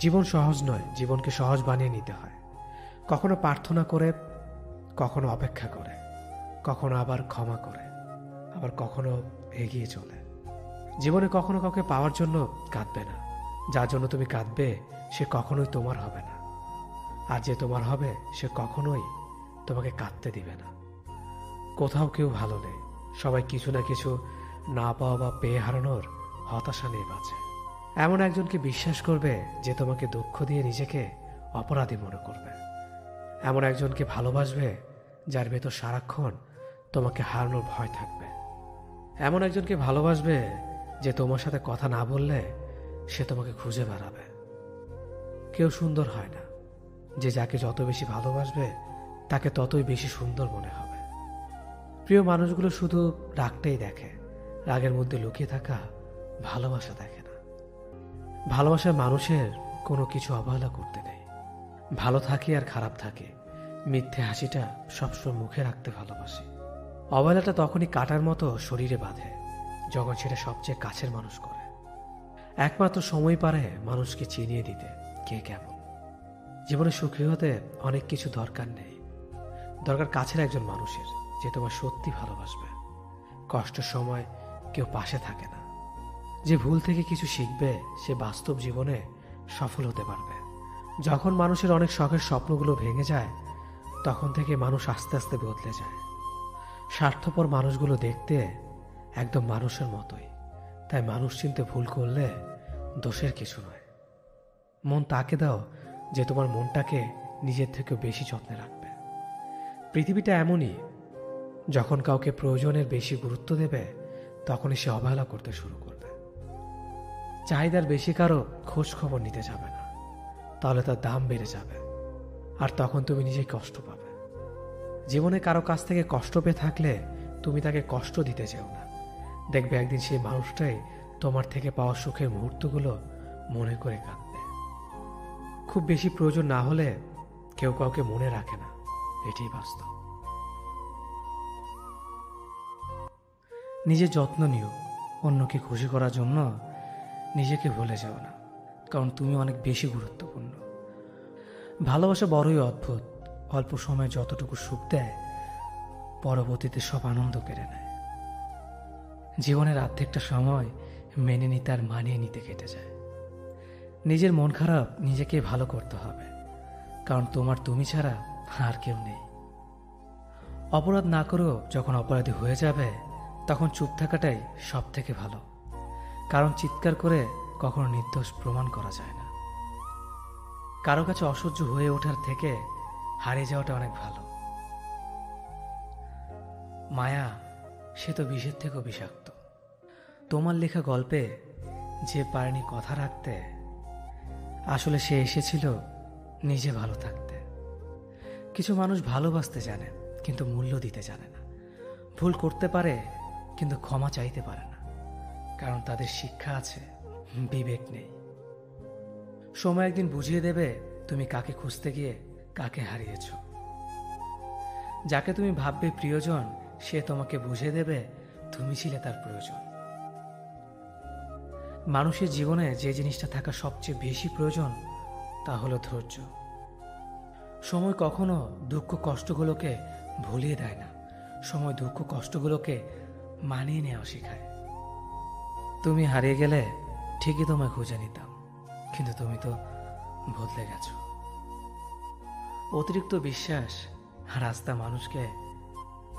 জীবন সহজ নয়, জীবনকে সহজ বানিয়ে নিতে হয়। কখনো প্রার্থনা করে, কখনো অপেক্ষা করে, কখনো আবার ক্ষমা করে, আবার কখনো এগিয়ে চলে। জীবনে কখনো কাউকে পাওয়ার জন্য কাঁদবে না। যার জন্য তুমি কাঁদবে সে কখনোই তোমার হবে না, আর যে তোমার হবে সে কখনোই তোমাকে কাঁদতে দিবে না। কোথাও কেউ ভালো নেই, সবাই কিছু না কিছু না পাওয়া বা পেয়ে হারানোর হতাশা নিয়ে বাঁচে। এমন একজনকে বিশ্বাস করবে যে তোমাকে দুঃখ দিয়ে নিজেকে অপরাধী মনে করবে। এমন একজনকে ভালোবাসবে যার ভেতর সারাক্ষণ তোমাকে হারানোর ভয় থাকবে। এমন একজনকে ভালোবাসবে যে তোমার সাথে কথা না বললে সে তোমাকে খুঁজে বেড়াবে। কেউ সুন্দর হয় না, যে যাকে যত বেশি ভালোবাসবে তাকে ততই বেশি সুন্দর মনে হবে। প্রিয় মানুষগুলো শুধু রাগটাই দেখে, রাগের মধ্যে লুকিয়ে থাকা ভালোবাসা দেখে না। ভালোবাসার মানুষের কোনো কিছু অবহেলা করতে নেই। ভালো থাকি আর খারাপ থাকে, মিথ্যে হাসিটা সবসময় মুখে রাখতে ভালোবাসি। অবহেলাটা তখনই কাটার মতো শরীরে বাঁধে যখন সেটা সবচেয়ে কাছের মানুষ করে। একমাত্র সময় পারে মানুষকে চিনিয়ে দিতে কে কেমন। জীবনে সুখী হতে অনেক কিছু দরকার নেই, দরকার কাছের একজন মানুষের যে তোমার সত্যি ভালোবাসবে। কষ্টের সময় কেউ পাশে থাকে না। যে ভুল থেকে কিছু শিখবে সে বাস্তব জীবনে সফল হতে পারবে। যখন মানুষের অনেক শখের স্বপ্নগুলো ভেঙে যায় তখন থেকে মানুষ আস্তে আস্তে বদলে যায়। স্বার্থপর মানুষগুলো দেখতে একদম মানুষের মতোই, তাই মানুষ চিনতে ভুল করলে দোষের কিছু নয়। মন তাকে দাও যে তোমার মনটাকে নিজের থেকেও বেশি যত্নে রাখবে। পৃথিবীটা এমনই, যখন কাউকে প্রয়োজনের বেশি গুরুত্ব দেবে তখনই সে অবহেলা করতে শুরু করবে। চাহিদার বেশি কারো খোঁজ খবর নিতে যাবে না, তাহলে তার দাম বেড়ে যাবে আর তখন তুমি নিজেই কষ্ট পাবে। জীবনে কারো কাছ থেকে কষ্ট পেয়ে থাকলে তুমি তাকে কষ্ট দিতে চাও না। দেখবে একদিন সেই মানুষটাই তোমার থেকে পাওয়া সুখের মুহূর্তগুলো মনে করে কাঁদবে। খুব বেশি প্রয়োজন না হলে কেউ কাউকে মনে রাখে না, এটাই বাস্তব। নিজের যত্ন নিও, অন্যকে খুশি করার জন্য নিজেকে ভুলে যাও না, কারণ তুমি অনেক বেশি গুরুত্বপূর্ণ। ভালোবাসা বড়ই অদ্ভুত, অল্প সময়ে যতটুকু সুখ দেয় পরবর্তীতে সব আনন্দ কেড়ে নেয়। জীবনের অর্ধেকটা সময় মেনে নিতে আর মানিয়ে নিতে কেটে যায়। নিজের মন খারাপ নিজেকে ভালো করতে হবে, কারণ তোমার তুমি ছাড়া আর কেউ নেই। অপরাধ না করেও যখন অপরাধী হয়ে যাবে তখন চুপ থাকাটাই সব থেকে ভালো, কারণ চিৎকার করে কখনো নির্দোষ প্রমাণ করা যায় না। কারো কাছে অসহ্য হয়ে ওঠার থেকে হারিয়ে যাওয়াটা অনেক ভালো। মায়া সে তো বিষের থেকেও বিষাক্ত। তোমার লেখা গল্পে যে পারেনি কথা রাখতে, আসলে সে এসেছিল নিজে ভালো থাকতে। কিছু মানুষ ভালোবাসতে জানে কিন্তু মূল্য দিতে জানে না। ভুল করতে পারে কিন্তু ক্ষমা চাইতে পারে না, কারণ তাদের শিক্ষা আছে, বিবেক নেই। সময় একদিন বুঝিয়ে দেবে তুমি কাকে খুঁজতে গিয়ে কাকে হারিয়েছ। যাকে তুমি ভাববে প্রিয়জন সে তোমাকে বুঝিয়ে দেবে তুমি ছিলে তার প্রয়োজন। মানুষের জীবনে যে জিনিসটা থাকা সবচেয়ে বেশি প্রয়োজন তা হলো ধৈর্য। সময় কখনো দুঃখ কষ্টগুলোকে ভুলিয়ে দেয় না, সময় দুঃখ কষ্টগুলোকে মানিয়ে নেওয়া শেখায়। তুমি হারিয়ে গেলে ঠিকই তোমায় খুঁজে নিতাম, কিন্তু তুমি তো বদলে গেছো। অতিরিক্ত বিশ্বাস আর আস্থা মানুষকে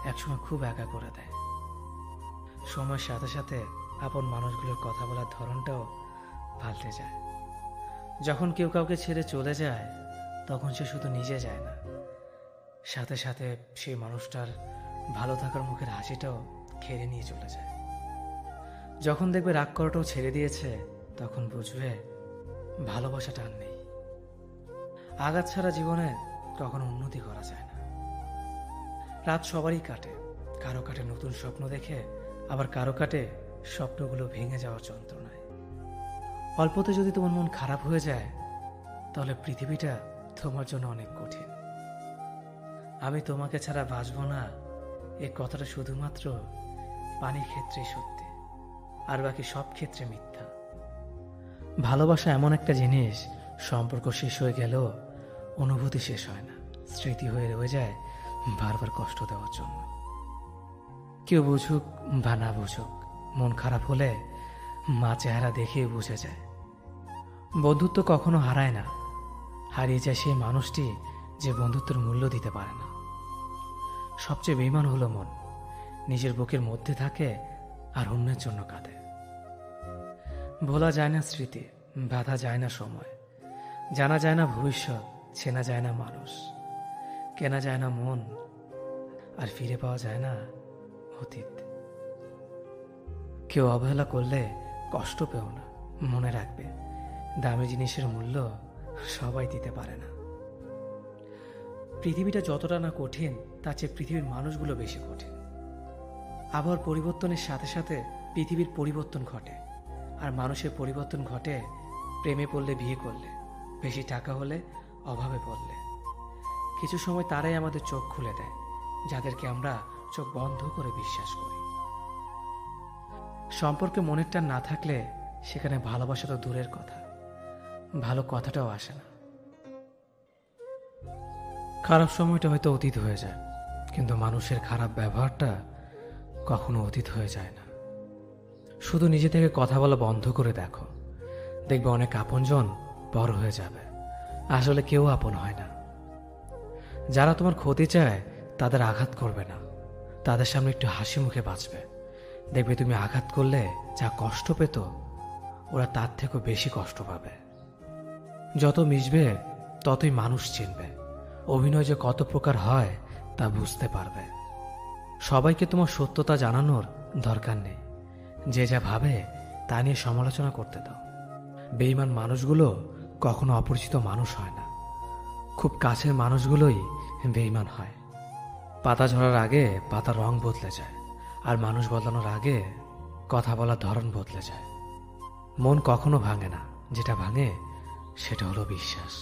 একসময় খুব একা করে দেয়। সময়ের সাথে সাথে আপন মানুষগুলোর কথা বলার ধরনটাও পাল্টে যায়। যখন কেউ কাউকে ছেড়ে চলে যায় তখন সে শুধু নিজে যায় না, সাথে সাথে সেই মানুষটার ভালো থাকার মুখের হাসিটাও কেড়ে নিয়ে চলে যায়। যখন দেখবে রাগ করাটাও ছেড়ে দিয়েছে তখন বুঝবে ভালোবাসাটা আর নেই। আঘাত ছাড়া জীবনে কখনো উন্নতি করা যায় না। রাত সবারই কাটে, কারো কাটে নতুন স্বপ্ন দেখে, আবার কারো কাটে স্বপ্নগুলো ভেঙে যাওয়ার যন্ত্রণায়। অল্পতে যদি তোমার মন খারাপ হয়ে যায়, তাহলে পৃথিবীটা তোমার জন্য অনেক কঠিন। আমি তোমাকে ছাড়া বাঁচব না, এ কথাটা শুধুমাত্র পানির ক্ষেত্রেই সত্যি, আর বাকি সব ক্ষেত্রে মিথ্যা। ভালোবাসা এমন একটা জিনিস, সম্পর্ক শেষ হয়ে গেলেও অনুভূতি শেষ হয় না, স্মৃতি হয়ে রয়ে যায় বারবার কষ্ট দেওয়ার জন্য। কেউ বুঝুক বা না বুঝুক, মন খারাপ হলে মা চেহারা দেখেই বুঝে যায়। বন্ধুত্ব কখনো হারায় না, হারিয়ে যায় সেই মানুষটি যে বন্ধুত্বের মূল্য দিতে পারে না। সবচেয়ে বেঈমান হলো মন, নিজের বুকের মধ্যে থাকে আর অন্যের জন্য কাঁদে। ভোলা যায় না স্মৃতি, বাধা যায় না সময়, জানা যায় না ভবিষ্যৎ, চেনা যায় না মানুষ, কেনা যায় না মন, আর ফিরে পাওয়া যায় না অতীত। কেউ অবহেলা করলে কষ্ট পেও না, মনে রাখবে দামি জিনিসের মূল্য সবাই দিতে পারে না। পৃথিবীটা যতটা না কঠিন, তার চেয়ে পৃথিবীর মানুষগুলো বেশি কঠিন। আবহাওয়ার পরিবর্তনের সাথে সাথে পৃথিবীর পরিবর্তন ঘটে, আর মানুষের পরিবর্তন ঘটে প্রেমে পড়লে, বিয়ে করলে, বেশি টাকা হলে, অভাবে পড়লে। কিছু সময় তারাই আমাদের চোখ খুলে দেয়, যাদেরকে আমরা চোখ বন্ধ করে বিশ্বাস করি। সম্পর্কে মনের টান না থাকলে সেখানে ভালোবাসা তো দূরের কথা, ভালো কথাটাও আসে না। খারাপ সময়টা হয়তো অতীত হয়ে যায়, কিন্তু মানুষের খারাপ ব্যবহারটা কখনো অতীত হয়ে যায় না। শুধু নিজে থেকে কথা বলা বন্ধ করে দেখো, দেখবে অনেক আপনজন বড় হয়ে যাবে। আসলে কেউ আপন হয় না। যারা তোমার ক্ষতি চায় তাদের আঘাত করবে না, তাদের সামনে একটু হাসি মুখে বাঁচবে। দেখবে তুমি আঘাত করলে যা কষ্ট পেত, ওরা তার থেকেও বেশি কষ্ট পাবে। যত মিশবে ততই মানুষ চিনবে, অভিনয় যে কত প্রকার হয় তা বুঝতে পারবে। সবাইকে তোমার সত্যতা জানানোর দরকার নেই, যে যা ভাবে তা নিয়ে সমালোচনা করতে দাও। বেঈমান মানুষগুলো কখনো অপরিচিত মানুষ হয় না, খুব কাছের মানুষগুলোই বেঈমান হয়। পাতা ঝরার আগে পাতার রং বদলে যায়, আর মানুষ বদলানোর আগে কথা বলার ধরন বদলে যায়। মন কখনো ভাঙে না, যেটা ভাঙে সেটা হলো বিশ্বাস।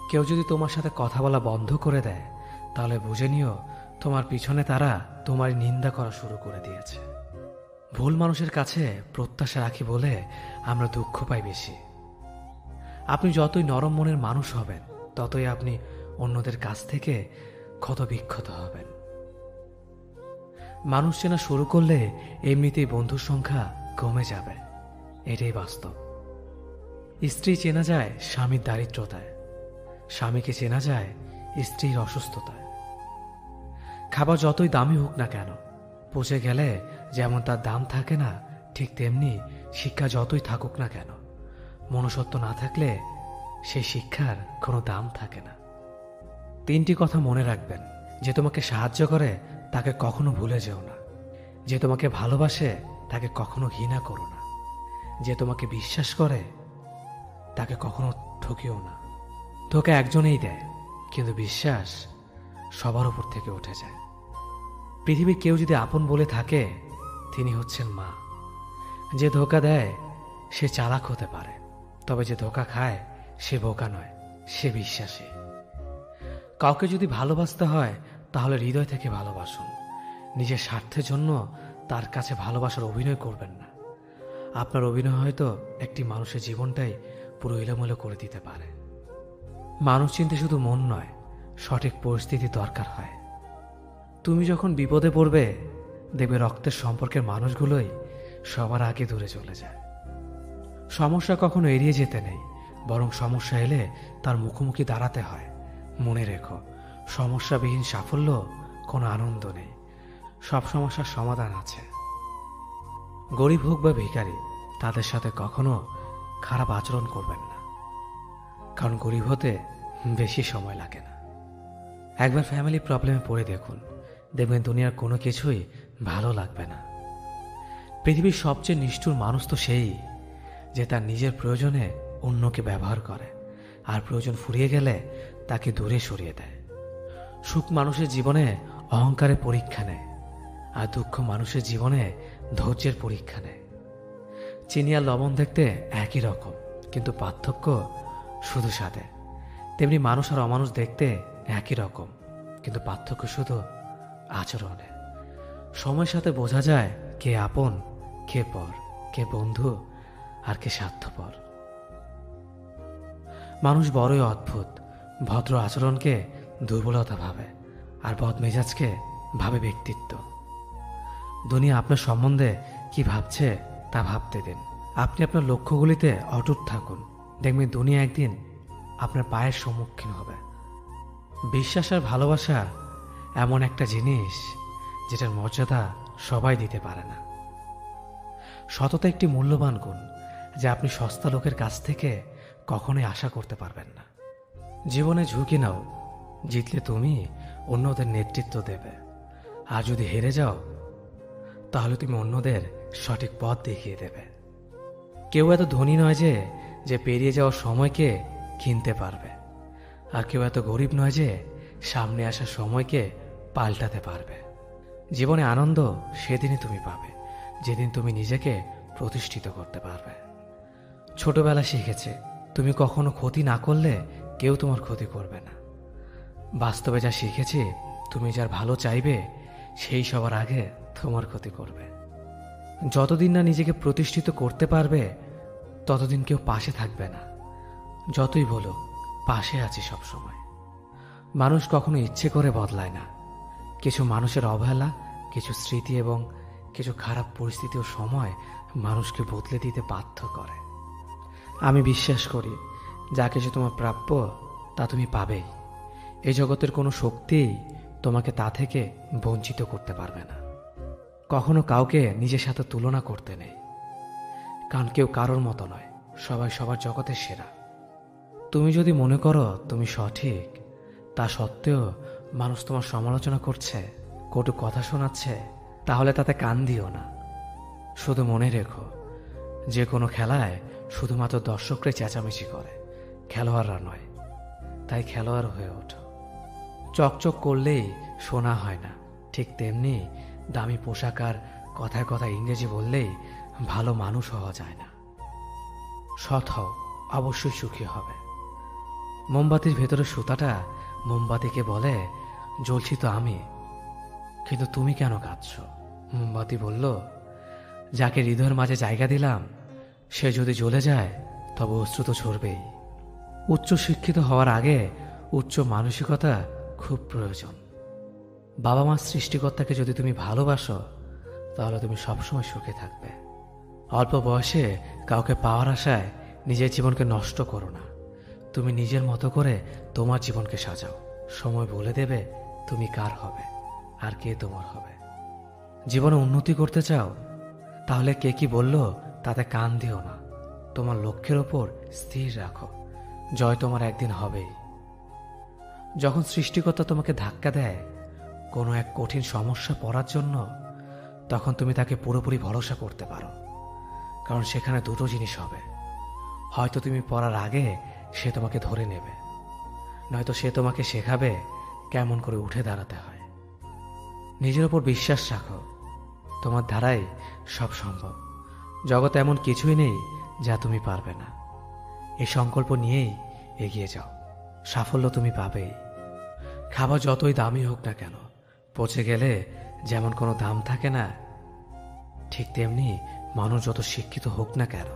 কেউ যদি তোমার সাথে কথা বলা বন্ধ করে দেয়, তাহলে বুঝে নিও তোমার পিছনে তারা তোমার নিন্দা করা শুরু করে দিয়েছে। ভুল মানুষের কাছে প্রত্যাশা রাখি বলে আমরা দুঃখ পাই বেশি। আপনি যতই নরম মনের মানুষ হবেন, ততই আপনি অন্যদের কাছ থেকে ক্ষত বিক্ষত হবেন। মানুষ চেনা শুরু করলে এমনিতেই বন্ধুর সংখ্যা কমে যাবে, এটাই বাস্তব। স্ত্রী চেনা যায় স্বামীর দারিদ্রতায়, স্বামীকে চেনা যায় স্ত্রীর অসুস্থতায়। খাবার যতই দামি হোক না কেন, পচে গেলে যেমন তার দাম থাকে না, ঠিক তেমনি শিক্ষা যতই থাকুক না কেন, মনুষ্যত্ব না থাকলে সেই শিক্ষার কোনো দাম থাকে না। 3টি কথা মনে রাখবেন: যে তোমাকে সাহায্য করে তাকে কখনো ভুলে যেও না, যে তোমাকে ভালোবাসে তাকে কখনো ঘৃণা করো না, যে তোমাকে বিশ্বাস করে তাকে কখনো ঠকিও না। ধোঁকা একজনেই দেয়, কিন্তু বিশ্বাস সবার উপর থেকে উঠে যায়। পৃথিবীর কেউ যদি আপন বলে থাকে, তিনি হচ্ছেন মা। যে ধোঁকা দেয় সে চালাক হতে পারে, তবে যে ধোঁকা খায় সে বোকা নয়, সে বিশ্বাসী। কাউকে যদি ভালোবাসতে হয় তাহলে হৃদয় থেকে ভালোবাসুন। নিজের স্বার্থের জন্য তার কাছে ভালোবাসার অভিনয় করবেন না। আপনার অভিনয় হয়তো একটি মানুষের জীবনটাই পুরো এলোমেলো করে দিতে পারে। মানুষ চিনতে শুধু মন নয়, সঠিক পরিস্থিতি দরকার হয়। তুমি যখন বিপদে পড়বে, দেখবে রক্তের সম্পর্কের মানুষগুলোই সবার আগে দূরে চলে যায়। সমস্যা কখনো এড়িয়ে যেতে নেই, বরং সমস্যা এলে তার মুখোমুখি দাঁড়াতে হয়। মনে রেখো, সমস্যাবিহীন সাফল্য কোনো আনন্দ নেই, সব সমস্যার সমাধান আছে। গরিব হোক বা ভিখারি, তাদের সাথে কখনো খারাপ আচরণ করবেন না, কারণ গরিব হতে বেশি সময় লাগে না। একবার ফ্যামিলি প্রবলেমে পড়ে দেখুন, দেখবেন দুনিয়ার কোনো কিছুই ভালো লাগবে না। পৃথিবীর সবচেয়ে নিষ্ঠুর মানুষ তো সেই, যে তার নিজের প্রয়োজনে অন্যকে ব্যবহার করে, আর প্রয়োজন ফুরিয়ে গেলে তাকে দূরে সরিয়ে দেয়। সুখ মানুষের জীবনে অহংকারের পরীক্ষা নেয়, আর দুঃখ মানুষের জীবনে ধৈর্যের পরীক্ষা নেয়। চিনি আর লবণ দেখতে একই রকম, কিন্তু পার্থক্য শুধু স্বাদে। তেমনি মানুষ আর অমানুষ দেখতে একই রকম, কিন্তু পার্থক্য শুধু আচরণে। সময়ের সাথে বোঝা যায় কে আপন, কে পর, কে বন্ধু আর কে স্বার্থপর। মানুষ বড়ই অদ্ভুত। ভদ্র আচরণকে দুর্বলতা ভাবে, আর বদমেজাজকে ভাবে ব্যক্তিত্ব। দুনিয়া আপনার সম্বন্ধে কি ভাবছে তা ভাবতে দিন। আপনি আপনার লক্ষ্যগুলিতে অটুট থাকুন, দেখবেন দুনিয়া একদিন আপনার পায়ের সম্মুখীন হবে। বিশ্বাস আর ভালোবাসা এমন একটা জিনিস যেটার মর্যাদা সবাই দিতে পারে না। সততা একটি মূল্যবান গুণ, যা আপনি সস্তা লোকের কাছ থেকে কখনোই আশা করতে পারবেন না। জীবনে ঝুঁকি নাও, জিতলে তুমি অন্যদের নেতৃত্ব দেবে, আর যদি হেরে যাও তাহলে তুমি অন্যদের সঠিক পথ দেখিয়ে দেবে। কেউ এত ধনী নয় যে পেরিয়ে যাওয়ার সময়কে কিনতে পারবে, আর কেউ এত গরিব নয় যে সামনে আসা সময়কে পাল্টাতে পারবে। জীবনে আনন্দ সেদিনই তুমি পাবে যেদিন তুমি নিজেকে প্রতিষ্ঠিত করতে পারবে। ছোটবেলা শিখেছে, তুমি কখনো ক্ষতি না করলে কেউ তোমার ক্ষতি করবে না। বাস্তবে যা শিখেছি, তুমি যার ভালো চাইবে সেই সবার আগে তোমার ক্ষতি করবে। যতদিন না নিজেকে প্রতিষ্ঠিত করতে পারবে ততদিন কেউ পাশে থাকবে না। যতই বলো পাশে আছি সবসময়। মানুষ কখনো ইচ্ছে করে বদলায় না। কিছু মানুষের অবহেলা, কিছু স্মৃতি এবং কিছু খারাপ পরিস্থিতি ও সময় মানুষকে বদলে দিতে বাধ্য করে। আমি বিশ্বাস করি, যা কিছু তোমার প্রাপ্য তা তুমি পাবেই। এই জগতের কোনো শক্তিই তোমাকে তা থেকে বঞ্চিত করতে পারবে না। কখনো কাউকে নিজের সাথে তুলনা করতে নেই, কারণ কেউ কারোর মতো নয়, সবাই সবার জগতের সেরা। তুমি যদি মনে করো তুমি সঠিক, তা সত্ত্বেও মানুষ তোমার সমালোচনা করছে, কটু কথা শোনাচ্ছে, তাহলে তাতে কান দিও না। শুধু মনে রেখো, যে কোনো খেলায় শুধুমাত্র দর্শকরাই চেঁচামেচি করে, খেলোয়াড়রা নয়। তাই খেলোয়াড় হয়ে ওঠো। চকচক করলেই শোনা হয় না, ঠিক তেমনি দামি পোশাক আর কথায় কথায় ইংরেজি বললেই ভালো মানুষ হওয়া যায় না। সৎ হও, অবশ্যই সুখী হবে। মোমবাতির ভেতরে সুতাটা মোমবাতিকে বলে, জ্বলছি তো আমি, কিন্তু তুমি কেন কাঁদছ? মোমবাতি বলল, যাকে হৃদয়ের মাঝে জায়গা দিলাম সে যদি জ্বলে যায় তবে অশ্রু তো ঝরবেই। উচ্চ শিক্ষিত হওয়ার আগে উচ্চ মানসিকতা খুব প্রয়োজন। বাবা মার সৃষ্টিকর্তাকে যদি তুমি ভালোবাসো তাহলে তুমি সবসময় সুখে থাকবে। অল্প বয়সে কাউকে পাওয়ার আশায় নিজের জীবনকে নষ্ট করো না। তুমি নিজের মতো করে তোমার জীবনকে সাজাও। সময় বলে দেবে তুমি কার হবে আর কে তোমার হবে। জীবনে উন্নতি করতে চাও, তাহলে কে কি বলল তাতে কান দিও না। তোমার লক্ষ্যের ওপর স্থির রাখো, জয় তোমার একদিন হবেই। যখন সৃষ্টিকর্তা তোমাকে ধাক্কা দেয় কোনো এক কঠিন সমস্যা পড়ার জন্য, তখন তুমি তাকে পুরোপুরি ভরসা করতে পারো, কারণ সেখানে দুটো জিনিস হবে। হয়তো তুমি পড়ার আগে সে তোমাকে ধরে নেবে, নয়তো সে তোমাকে শেখাবে কেমন করে উঠে দাঁড়াতে হয়। নিজের ওপর বিশ্বাস রাখো, তোমার দ্বারাই সব সম্ভব। জগতে এমন কিছুই নেই যা তুমি পারবে না। এই সংকল্প নিয়েই এগিয়ে যাও, সাফল্য তুমি পাবেই। খাবার যতই দামি হোক না কেন, পচে গেলে যেমন কোনো দাম থাকে না, ঠিক তেমনি মানুষ যত শিক্ষিত হোক না কেন,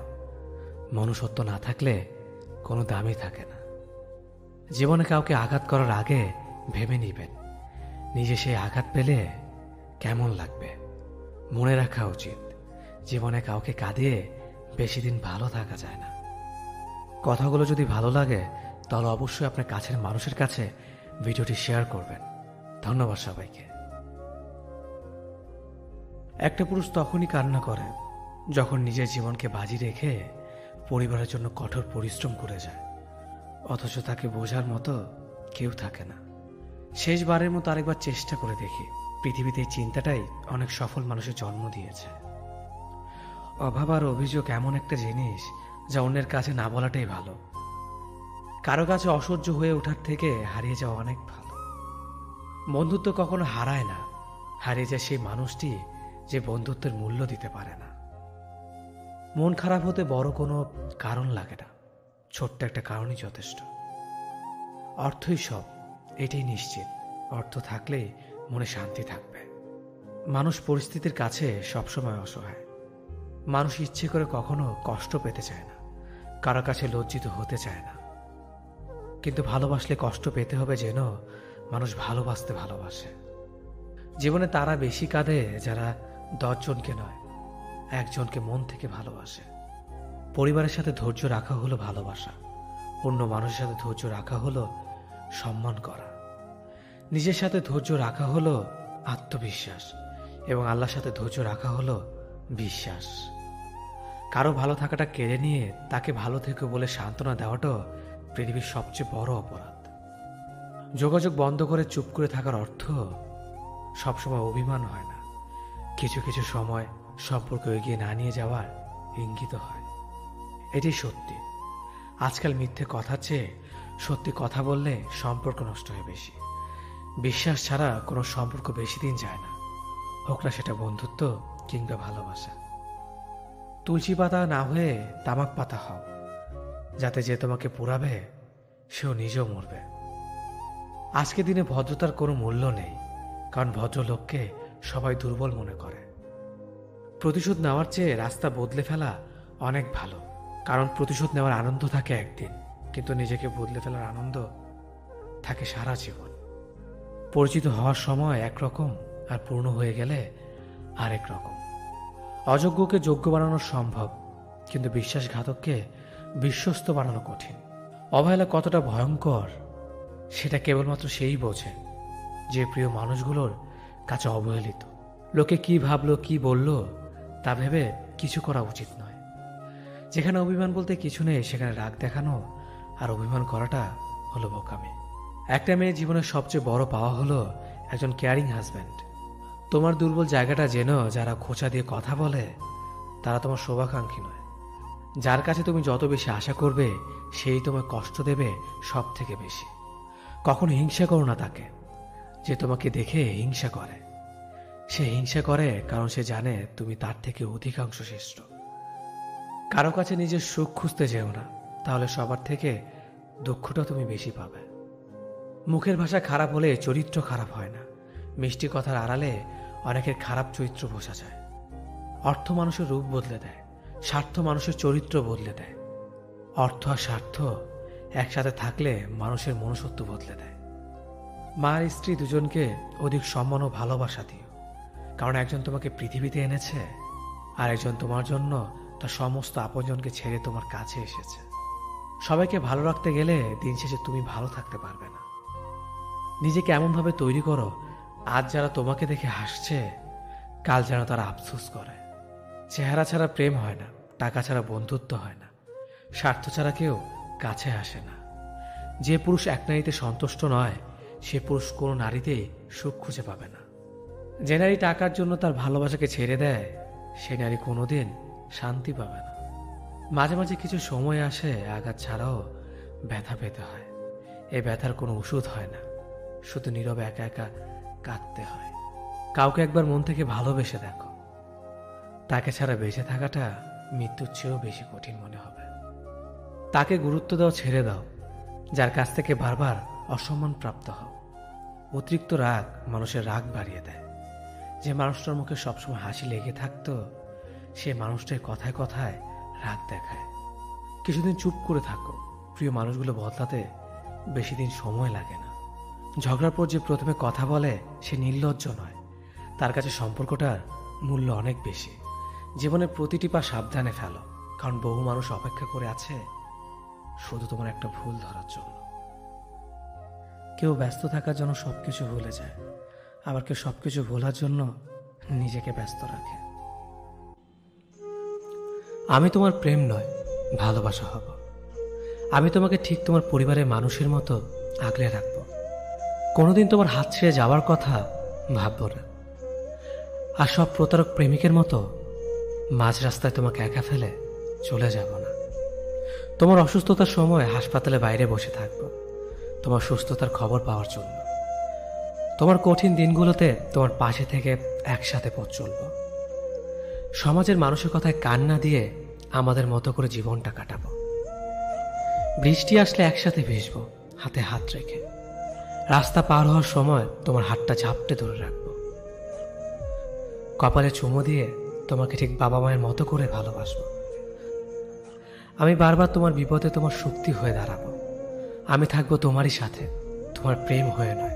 মনুষ্যত্ব না থাকলে কোনো দামই থাকে না। জীবনে কাউকে আঘাত করার আগে ভেবে নিবেন নিজে সেই আঘাত পেলে কেমন লাগবে। মনে রাখা উচিত, জীবনে কাউকে কাঁদিয়ে বেশি দিন ভালো থাকা যায় না। কথাগুলো যদি ভালো লাগে তাহলে অবশ্যই আপনার কাছের মানুষের কাছে ভিডিওটি শেয়ার করবেন। ধন্যবাদ সবাইকে। একটা পুরুষ তখনই কান্না করে যখন নিজের জীবনকে বাজি রেখে পরিবারের জন্য কঠোর পরিশ্রম করে যায়, অথচ তাকে বোঝার মতো কেউ থাকে না। শেষবারের মতো আরেকবার চেষ্টা করে দেখি। পৃথিবীতে এই চিন্তাটাই অনেক সফল মানুষের জন্ম দিয়েছে। অভাব আর অভিযোগ এমন একটা জিনিস যা অন্যের কাছে না বলাটাই ভালো। কারো কাছে অসহ্য হয়ে ওঠার থেকে হারিয়ে যাওয়া অনেক ভালো। বন্ধুত্ব কখনো হারায় না, হারিয়ে যায় সেই মানুষটি যে বন্ধুত্বের মূল্য দিতে পারে না। মন খারাপ হতে বড় কোনো কারণ লাগে না, ছোট্ট একটা কারণই যথেষ্ট। অর্থই সব, এটাই নিশ্চিত। অর্থ থাকলেই মনে শান্তি থাকবে। মানুষ পরিস্থিতির কাছে সবসময় অসহায়। মানুষ ইচ্ছে করে কখনো কষ্ট পেতে চায় না, কারো কাছে লজ্জিত হতে চায় না। কিন্তু ভালোবাসলে কষ্ট পেতে হবে যেন মানুষ ভালোবাসতে ভালোবাসে। জীবনে তারা বেশি কাঁদে যারা 10 জনকে নয়, একজনকে মন থেকে ভালোবাসে। পরিবারের সাথে ধৈর্য রাখা হলো ভালোবাসা, অন্য মানুষের সাথে ধৈর্য রাখা হলো সম্মান করা। নিজের সাথে ধৈর্য রাখা হলো আত্মবিশ্বাস, এবং আল্লাহর সাথে ধৈর্য রাখা হলো বিশ্বাস। কারো ভালো থাকাটা কেড়ে নিয়ে তাকে ভালো থেকো বলে সান্ত্বনা দেওয়াটা পৃথিবীর সবচেয়ে বড় অপরাধ। যোগাযোগ বন্ধ করে চুপ করে থাকার অর্থ সবসময় অভিমান হয় না, কিছু কিছু সময় সম্পর্ক এগিয়ে না নিয়ে যাওয়ার ইঙ্গিত হয়। এটাই সত্যি। আজকাল মিথ্যে কথার চেয়ে সত্যি কথা বললে সম্পর্ক নষ্ট হয় বেশি। বিশ্বাস ছাড়া কোনো সম্পর্ক বেশি দিন যায় না, হোক না সেটা বন্ধুত্ব কিংবা ভালোবাসা। তুলসী পাতা না হয়ে তামাক পাতা হও, যাতে যে তোমাকে পোড়াবে সেও নিজেও মরবে। আজকে দিনে ভদ্রতার কোনো মূল্য নেই, কারণ ভদ্রলোককে সবাই দুর্বল মনে করে। প্রতিশোধ নেওয়ার চেয়ে রাস্তা বদলে ফেলা অনেক ভালো, কারণ প্রতিশোধ নেওয়ার আনন্দ থাকে একদিন, কিন্তু নিজেকে বদলে ফেলার আনন্দ থাকে সারা জীবন। পরিচিত হওয়ার সময় একরকম, আর পূর্ণ হয়ে গেলে আরেক রকম। অযোগ্যকে যোগ্য বানানো সম্ভব, কিন্তু বিশ্বাসঘাতককে বিশ্বস্ত বানানো কঠিন। অবহেলা কতটা ভয়ঙ্কর সেটা কেবলমাত্র সেই বোঝে যে প্রিয় মানুষগুলোর কাছে অবহেলিত। লোকে কি ভাবলো, কি বলল তা ভেবে কিছু করা উচিত নয়। যেখানে অভিমান বলতে কিছু নেই সেখানে রাগ দেখানো আর অভিমান করাটা হলো বোকামি। একটা মেয়ের জীবনের সবচেয়ে বড় পাওয়া হলো একজন কেয়ারিং হাজব্যান্ড। তোমার দুর্বল জায়গাটা যেন যারা খোঁচা দিয়ে কথা বলে তারা তোমার শুভাকাঙ্ক্ষী নয়। যার কাছে তুমি যত বেশি আশা করবে সেই তোমায় কষ্ট দেবে সব থেকে বেশি। কখনো হিংসা করো না তাকে যে তোমাকে দেখে হিংসা করে। সে হিংসা করে কারণ সে জানে তুমি তার থেকে অধিকাংশ শ্রেষ্ঠ। কারো কাছে নিজের সুখ খুঁজতে যেও না, তাহলে সবার থেকে দুঃখটা তুমি বেশি পাবে। মুখের ভাষা খারাপ হলে চরিত্র খারাপ হয় না। মিষ্টি কথার আড়ালে অনেকের খারাপ চরিত্র বোঝা যায়। অর্থ মানুষের রূপ বদলে দেয়, স্বার্থ মানুষের চরিত্র বদলে দেয়। অর্থ আর স্বার্থ একসাথে থাকলে মানুষের মনুষ্যত্ব বদলে দেয়। মা আর স্ত্রী দুজনকে অধিক সম্মান ও ভালোবাসা দিও, কারণ একজন তোমাকে পৃথিবীতে এনেছে আর একজন তোমার জন্য তার সমস্ত আপনজনকে ছেড়ে তোমার কাছে এসেছে। সবাইকে ভালো রাখতে গেলে দিন শেষে তুমি ভালো থাকতে পারবে না। নিজেকে এমনভাবে তৈরি করো আজ যারা তোমাকে দেখে হাসছে কাল যেন তারা আফসোস করে। চেহারা ছাড়া প্রেম হয় না, টাকা ছাড়া বন্ধুত্ব হয় না, স্বার্থ ছাড়া কেউ কাছে আসে না। যে পুরুষ এক নারীতে সন্তুষ্ট নয় সে পুরুষ কোনো নারীতেই সুখ খুঁজে পাবে না। যে নারী টাকার জন্য তার ভালোবাসাকে ছেড়ে দেয় সে নারী কোনোদিন শান্তি পাবে না। মাঝে মাঝে কিছু সময় আসে আঘাত ছাড়াও ব্যথা পেতে হয়। এই ব্যথার কোনো ওষুধ হয় না, শুধু নীরবে একা একা কাঁদতে হয়। কাউকে একবার মন থেকে ভালোবেসে দেখো, তাকে ছাড়া বেঁচে থাকাটা মৃত্যুর চেয়েও বেশি কঠিন মনে হবে। তাকে গুরুত্ব দাও, ছেড়ে দাও যার কাছ থেকে বারবার অসম্মান প্রাপ্ত হও। অতিরিক্ত রাগ মানুষের রাগ বাড়িয়ে দেয়। যে মানুষটার মুখে সবসময় হাসি লেগে থাকতো সে মানুষটার কথায় কথায় রাগ দেখায়। কিছুদিন চুপ করে থাকো, প্রিয় মানুষগুলো বদলাতে বেশি দিন সময় লাগে না। ঝগড়ার পর যে প্রথমে কথা বলে সে নির্লজ্জ নয়, তার কাছে সম্পর্কটার মূল্য অনেক বেশি। জীবনের প্রতিটি পা সাবধানে ফেলো, কারণ বহু মানুষ অপেক্ষা করে আছে শুধু তোমার একটা ভুল ধরার জন্য। কেউ ব্যস্ত থাকার জন্য সবকিছু ভুলে যায়, আবার কেউ সবকিছু ভোলার জন্য নিজেকে ব্যস্ত রাখে। আমি তোমার প্রেম নয় ভালোবাসা হব। আমি তোমাকে ঠিক তোমার পরিবারের মানুষের মতো আগলে রাখব। কোনোদিন তোমার হাত ছেড়ে যাওয়ার কথা ভাবব না। আর সব প্রতারক প্রেমিকের মতো মাঝ রাস্তায় তোমাকে একা ফেলে চলে যাব না। তোমার অসুস্থতার সময় হাসপাতালে বাইরে বসে থাকব তোমার সুস্থতার খবর পাওয়ার জন্য। তোমার কঠিন দিনগুলোতে তোমার পাশে থেকে একসাথে পথ চলব। সমাজের মানুষের কথায় কান না দিয়ে আমাদের মতো করে জীবনটা কাটাবো। বৃষ্টি আসলে একসাথে ভিজবো, হাতে হাত রেখে। রাস্তা পার হওয়ার সময় তোমার হাতটা ঝাপটে ধরে রাখবো। কপালে চুমো দিয়ে তোমাকে ঠিক বাবা মায়ের মতো করে ভালোবাসবো। আমি বারবার তোমার বিপদে তোমার শক্তি হয়ে দাঁড়াবো। আমি থাকবো তোমারই সাথে, তোমার প্রেম হয়ে নয়,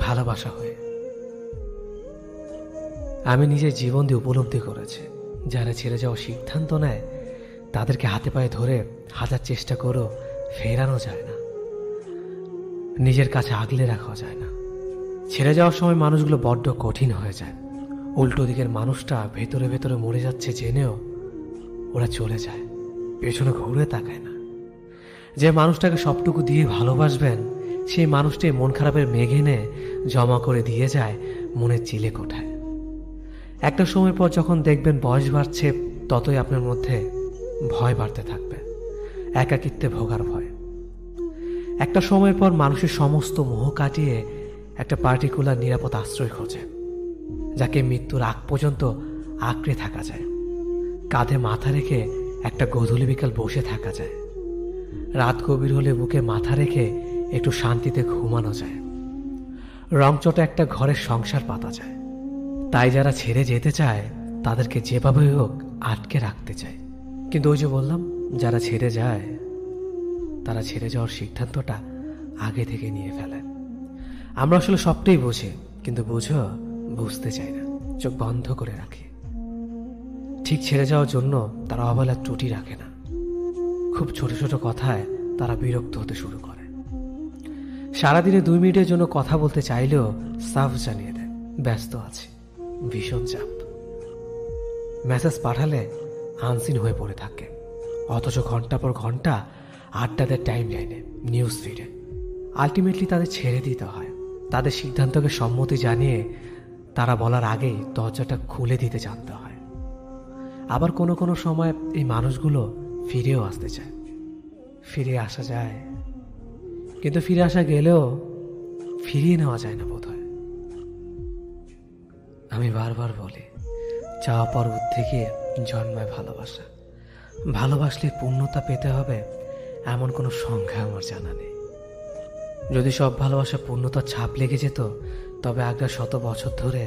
ভালোবাসা হয়ে। আমি নিজের জীবন দিয়ে উপলব্ধি করেছি, যারা ছেড়ে যাওয়ার সিদ্ধান্ত নেয় তাদেরকে হাতে পায়ে ধরে হাজার চেষ্টা করেও ফেরানো যায় না, নিজের কাছে আগলে রাখা যায় না। ছেড়ে যাওয়ার সময় মানুষগুলো বড্ড কঠিন হয়ে যায়। উল্টো দিকের মানুষটা ভেতরে ভেতরে মরে যাচ্ছে জেনেও ওরা চলে যায়, পেছনে ঘুরে তাকায় না। যে মানুষটাকে সবটুকু দিয়ে ভালোবাসবেন, সেই মানুষটাই মন খারাপের মেঘ এনে জমা করে দিয়ে যায় মনের চিলে কোঠায়। একটা সময় পর যখন দেখবেন বয়স বাড়ছে, ততই আপনার মধ্যে ভয় বাড়তে থাকবে, একাকিত্বে ভোগার ভয়। একটা সময় পর মানুষের সমস্ত মোহ কাটিয়ে একটা পার্টিকুলার নিরাপদ আশ্রয় খোঁজে, যাকে মৃত্যুর আগ পর্যন্ত আঁকড়ে থাকা যায়। কাঁধে মাথা রেখে একটা গধূলি বিকাল বসে থাকা যায়। রাত গভীর হলে বুকে মাথা রেখে একটু শান্তিতে ঘুমানো যায়। রংচটা একটা ঘরের সংসার পাতা যায়। তাই যারা ছেড়ে যেতে চায় তাদেরকে যেভাবে হোক আটকে রাখতে চায়। কিন্তু ওই যে বললাম, যারা ছেড়ে যায় তারা ছেড়ে যাওয়ার সিদ্ধান্তটা আগে থেকে নিয়ে ফেলে। আমরা আসলে সবটাই বুঝি, কিন্তু বুঝতে চাই না, চোখ বন্ধ করে রাখি। ঠিক ছেড়ে যাওয়ার জন্য তারা অবহেলার ত্রুটি রাখে না। খুব ছোট ছোট কথায় তারা বিরক্ত হতে শুরু করে। সারাদিনে 2 মিনিটের জন্য কথা বলতে চাইলেও সাফ জানিয়ে দেয় ব্যস্ত আছে, ভীষণ চাপ। মেসেজ পাঠালে আনসিন হয়ে পড়ে থাকে, অথচ ঘন্টা পর ঘন্টা আড্ডা দেয় টাইম লাইনে, নিউজ ফিডে। আলটিমেটলি তাদের ছেড়ে দিতে হয়। তাদের সিদ্ধান্তকে সম্মতি জানিয়ে তারা বলার আগেই দরজাটা খুলে দিতে জানতে হয়। আবার কোনো কোনো সময় এই মানুষগুলো ফিরেও আসতে চায়। ফিরে আসা যায়, কিন্তু ফিরে আসা গেলেও ফিরিয়ে নেওয়া যায় না বোধহয়। আমি বারবার বলি, চাওয়া পর্বত থেকে জন্মায় ভালোবাসা। ভালোবাসলে পূর্ণতা পেতে হবে এমন কোনো সংখ্যা আমার জানা নেই। যদি সব ভালোবাসা পূর্ণতার ছাপ লেগে যেত, তবে আগ্রা 100 বছর ধরে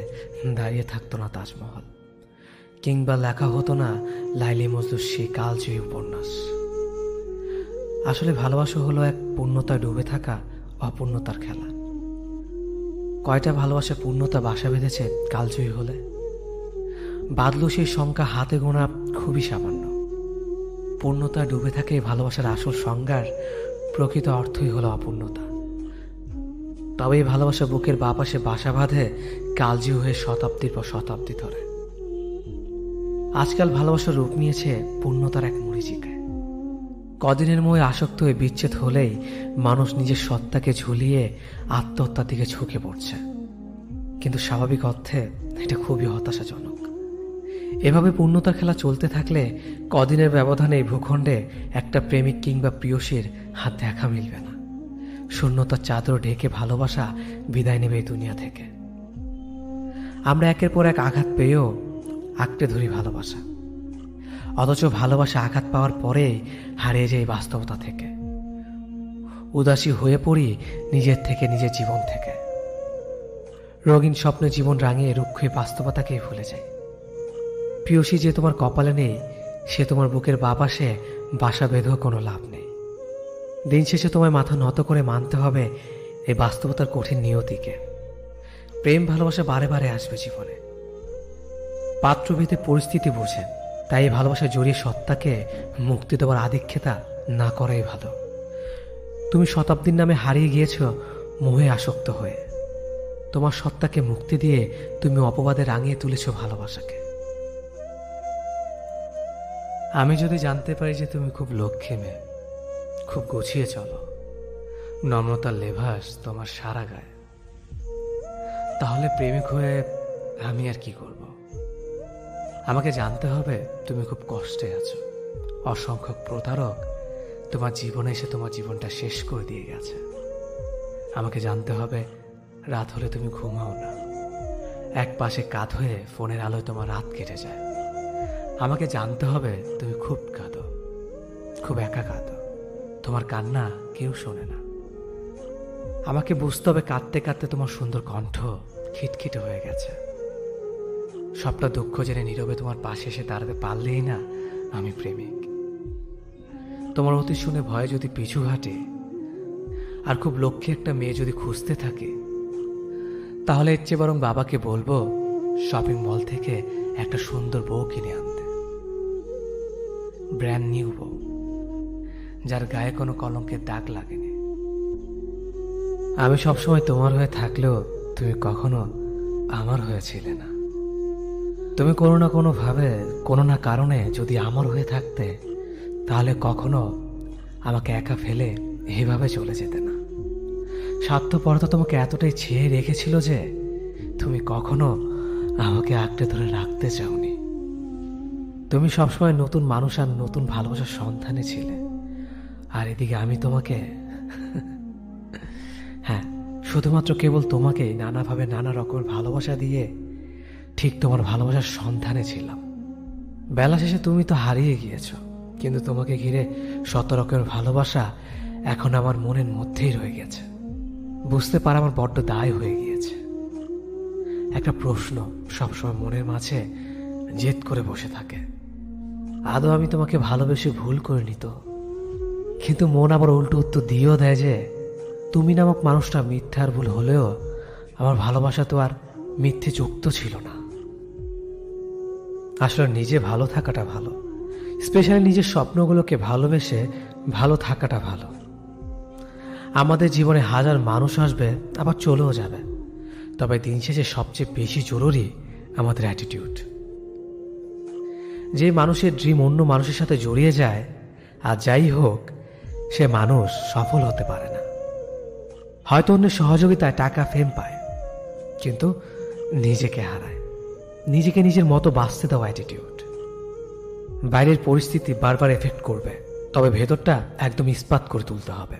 দাঁড়িয়ে থাকতো না তাজমহল, কিংবা লেখা হতো না লাইলি মজনুর সেই কালজয়ী উপন্যাস। আসলে ভালোবাসা হলো এক পূর্ণতায় ডুবে থাকা অপূর্ণতার খেলা। কয়টা ভালোবাসা পূর্ণতা বাসা বেঁধেছে কালজয়ী হলে? বাদলো সেই সংখ্যা হাতে গোনা খুবই সামান্য। পূর্ণতায় ডুবে থাকে এই ভালোবাসার আসল সংজ্ঞার প্রকৃত অর্থই হলো অপূর্ণতা। তবে এই ভালোবাসা বুকের বাঁ পাশে বাসা বাঁধে কালজয়ী হয়ে শতাব্দীর পর শতাব্দী ধরে। আজকাল ভালোবাসার রূপ নিয়েছে পূর্ণতার এক মরীচিকায়। কদিনের মোহে আসক্ত হয়ে বিচ্ছেদ হলেই মানুষ নিজের সত্তাকে ঝুলিয়ে আত্মহত্যার দিকে ঝুঁকে পড়ছে। কিন্তু স্বাভাবিক অর্থে এটা খুবই হতাশাজনক। এভাবে পূর্ণতার খেলা চলতে থাকলে কদিনের ব্যবধানে এই ভূখণ্ডে একটা প্রেমিক কিংবা প্রিয়সীর হাত দেখা মিলবে না। শূন্যতার চাদর ঢেকে ভালোবাসা বিদায় নেবে এই দুনিয়া থেকে। আমরা একের পর এক আঘাত পেয়েও আঁকড়ে ধরি ভালোবাসা, অথচ ভালোবাসা আঘাত পাওয়ার পরে হারিয়ে যায় বাস্তবতা থেকে। উদাসী হয়ে পড়ি নিজের থেকে, নিজের জীবন থেকে। রঙিন স্বপ্নে জীবন রাঙিয়ে রুক্ষ বাস্তবতাকেই ভুলে যায়। প্রিয়সী যে তোমার কপালে নেই, সে তোমার বুকের বাঁ পাশে বাসা বেঁধেও কোনো লাভ নেই। দিন শেষে তোমায় মাথা নত করে মানতে হবে এই বাস্তবতার কঠিন নিয়তিকে। প্রেম ভালোবাসা বারে বারে আসবে জীবনে, পাত্রভেদে পরিস্থিতি বুঝে। তাই এই ভালোবাসা জড়িয়ে সত্তাকে মুক্তি দেওয়ার আধিক্যতা না করাই ভালো। তুমি শতাব্দীর নামে হারিয়ে গিয়েছ মোহে আসক্ত হয়ে। তোমার সত্তাকে মুক্তি দিয়ে তুমি অপবাদে রাঙিয়ে তুলেছ ভালোবাসাকে। আমি যদি জানতে পারি যে তুমি খুব লক্ষ্মী মেয়ে, খুব গুছিয়ে চলো, নম্রতার লেভাস তোমার সারা গায়ে, তাহলে প্রেমিক হয়ে আমি আর কি করব? আমাকে জানতে হবে তুমি খুব কষ্টে আছো। অসংখ্য প্রতারক তোমার জীবনে এসে তোমার জীবনটা শেষ করে দিয়ে গেছে। আমাকে জানতে হবে রাত হলে তুমি ঘুমাও না, এক পাশে কাঁধ হয়ে ফোনের আলোয় তোমার রাত কেটে যায়। আমাকে জানতে হবে তুমি খুব কাঁদো, খুব একা কাঁদো, তোমার কান্না কেউ শোনে না। আমাকে বুঝতে হবে কাঁদতে কাঁদতে তোমার সুন্দর কণ্ঠ খিটখিটে হয়ে গেছে। সবটা দুঃখ জেনে নীরবে তোমার পাশে এসে দাঁড়াতে পারলেই না আমি প্রেমিক। তোমার অতি শুনে ভয়ে যদি পিছু হাঁটে আর খুব লক্ষ্মী একটা মেয়ে যদি খুঁজতে থাকে, তাহলে এর চেয়ে বরং বাবাকে বলবো শপিং মল থেকে একটা সুন্দর বউ কিনে আনতে, ব্র্যান্ড নিউ বউ, যার গায়ে কোনো কলঙ্কের দাগ লাগেনি। আমি সবসময় তোমার হয়ে থাকলেও তুমি কখনো আমার হয়েছিলে না। তুমি কোনো না কোনো ভাবে, কোনো না কারণে যদি আমার হয়ে থাকতে, তাহলে কখনো আমাকে একা ফেলে এইভাবে চলে যেতে না। স্বার্থপরতা তোমাকে এতটাই ছেয়ে রেখেছিল যে তুমি কখনো আমাকে আঁকড়ে ধরে রাখতে চাওনি। তুমি সবসময় নতুন মানুষ আর নতুন ভালোবাসার সন্ধানে ছিলে, আর এদিকে আমি তোমাকে হ্যাঁ, শুধুমাত্র কেবল তোমাকেই নানাভাবে নানা রকমের ভালোবাসা দিয়ে ঠিক তোমার ভালোবাসার সন্ধানে ছিলাম। বেলা শেষে তুমি তো হারিয়ে গিয়েছো, কিন্তু তোমাকে ঘিরে শত রকমের ভালোবাসা এখন আমার মনের মধ্যেই রয়ে গেছে। বুঝতে পারা আমার বড্ড দায় হয়ে গিয়েছে। একটা প্রশ্ন সবসময় মনের মাঝে জেদ করে বসে থাকে, আদৌ আমি তোমাকে ভালোবেসে ভুল করিনি তো? কিন্তু মন আবার উল্টো উত্তর দিয়েও দেয় যে তুমি নামক মানুষটা মিথ্যার ভুল হলেও আমার ভালোবাসা তো আর মিথ্যে যুক্ত ছিল না। আসলে নিজে ভালো থাকাটা ভালো, স্পেশালি নিজের স্বপ্নগুলোকে ভালোবেসে ভালো থাকাটা ভালো। আমাদের জীবনে হাজার মানুষ আসবে, আবার চলেও যাবে, তবে দিন শেষে সবচেয়ে বেশি জরুরি আমাদের অ্যাটিটিউড। যে মানুষের ড্রিম অন্য মানুষের সাথে জড়িয়ে যায়, আর যাই হোক সে মানুষ সফল হতে পারে না। হয়তো অন্যের সহযোগিতায় টাকা ফেম পায়, কিন্তু নিজেকে হারায়। নিজেকে নিজের মতো বাঁচতে দেওয়া অ্যাটিটিউড। বাইরের পরিস্থিতি বারবার এফেক্ট করবে, তবে ভেতরটা একদম ইস্পাত করে তুলতে হবে।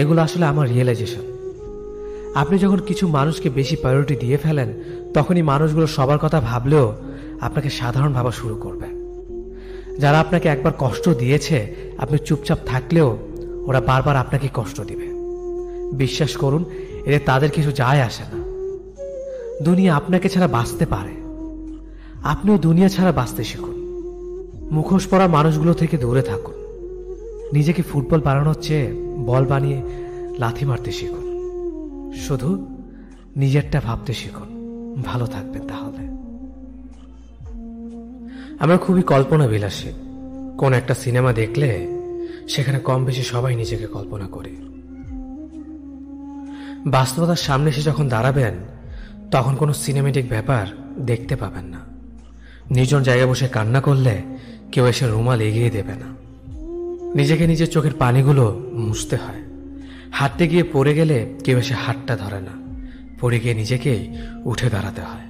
এগুলো আসলে আমার রিয়েলাইজেশন। আপনি যখন কিছু মানুষকে বেশি প্রায়োরিটি দিয়ে ফেলেন, তখনই মানুষগুলো সবার কথা ভাবলেও আপনাকে সাধারণ ভাবা শুরু করবে। যারা আপনাকে একবার কষ্ট দিয়েছে, আপনি চুপচাপ থাকলেও ওরা বারবার আপনাকে কষ্ট দিবে। বিশ্বাস করুন, এতে তাদের কিছু যায় আসে না। দুনিয়া আপনাকে ছাড়া বাঁচতে পারে, আপনিও দুনিয়া ছাড়া বাঁচতে শিখুন। মুখোশ পরা মানুষগুলো থেকে দূরে থাকুন। নিজেকে ফুটবল বানানোর চেয়ে বল বানিয়ে লাথি মারতে শিখুন। শুধু নিজেরটা ভাবতে শিখুন, ভালো থাকবেন তাহলে। আমরা খুবই কল্পনা বিলাসী। কোন একটা সিনেমা দেখলে সেখানে কম বেশি সবাই নিজেকে কল্পনা করি। বাস্তবতার সামনে এসে যখন দাঁড়াবেন, তখন কোনো সিনেমেটিক ব্যাপার দেখতে পাবেন না। নির্জন জায়গায় বসে কান্না করলে কেউ এসে রুমাল এগিয়ে দেবে না। নিজেকে নিজের চোখের পানিগুলো মুছতে হয়। হাঁটতে গিয়ে পড়ে গেলে কেউ এসে হাতটা ধরে না, পড়ে গিয়ে নিজেকেই উঠে দাঁড়াতে হয়।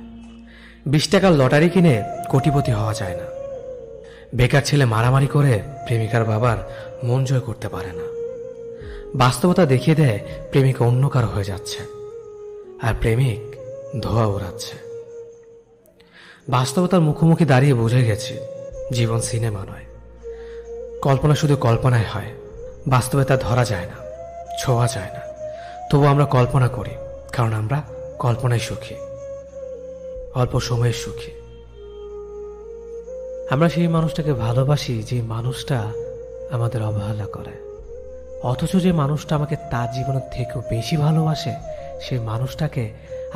20 টাকার লটারি কিনে কোটিপতি হওয়া যায় না। বেকার ছেলে মারামারি করে প্রেমিকার বাবার মন জয় করতে পারে না। বাস্তবতা দেখিয়ে দেয় প্রেমিকা অন্য কারো হয়ে যাচ্ছে, আর প্রেমিক ধোয়া ওড়াচ্ছে। বাস্তবতার মুখোমুখি দাঁড়িয়ে বুঝে গেছি, জীবন সিনেমা নয়। কল্পনা শুধু কল্পনায় হয়, বাস্তবে তা ধরা যায় না, ছোঁয়া যায় না। তবু আমরা কল্পনা করি, কারণ আমরা কল্পনায় সুখী, অল্প সময়ের সুখী। আমরা সেই মানুষটাকে ভালোবাসি যে মানুষটা আমাদের অবহেলা করে, অথচ যে মানুষটা আমাকে তার জীবনের থেকেও বেশি ভালোবাসে, সেই মানুষটাকে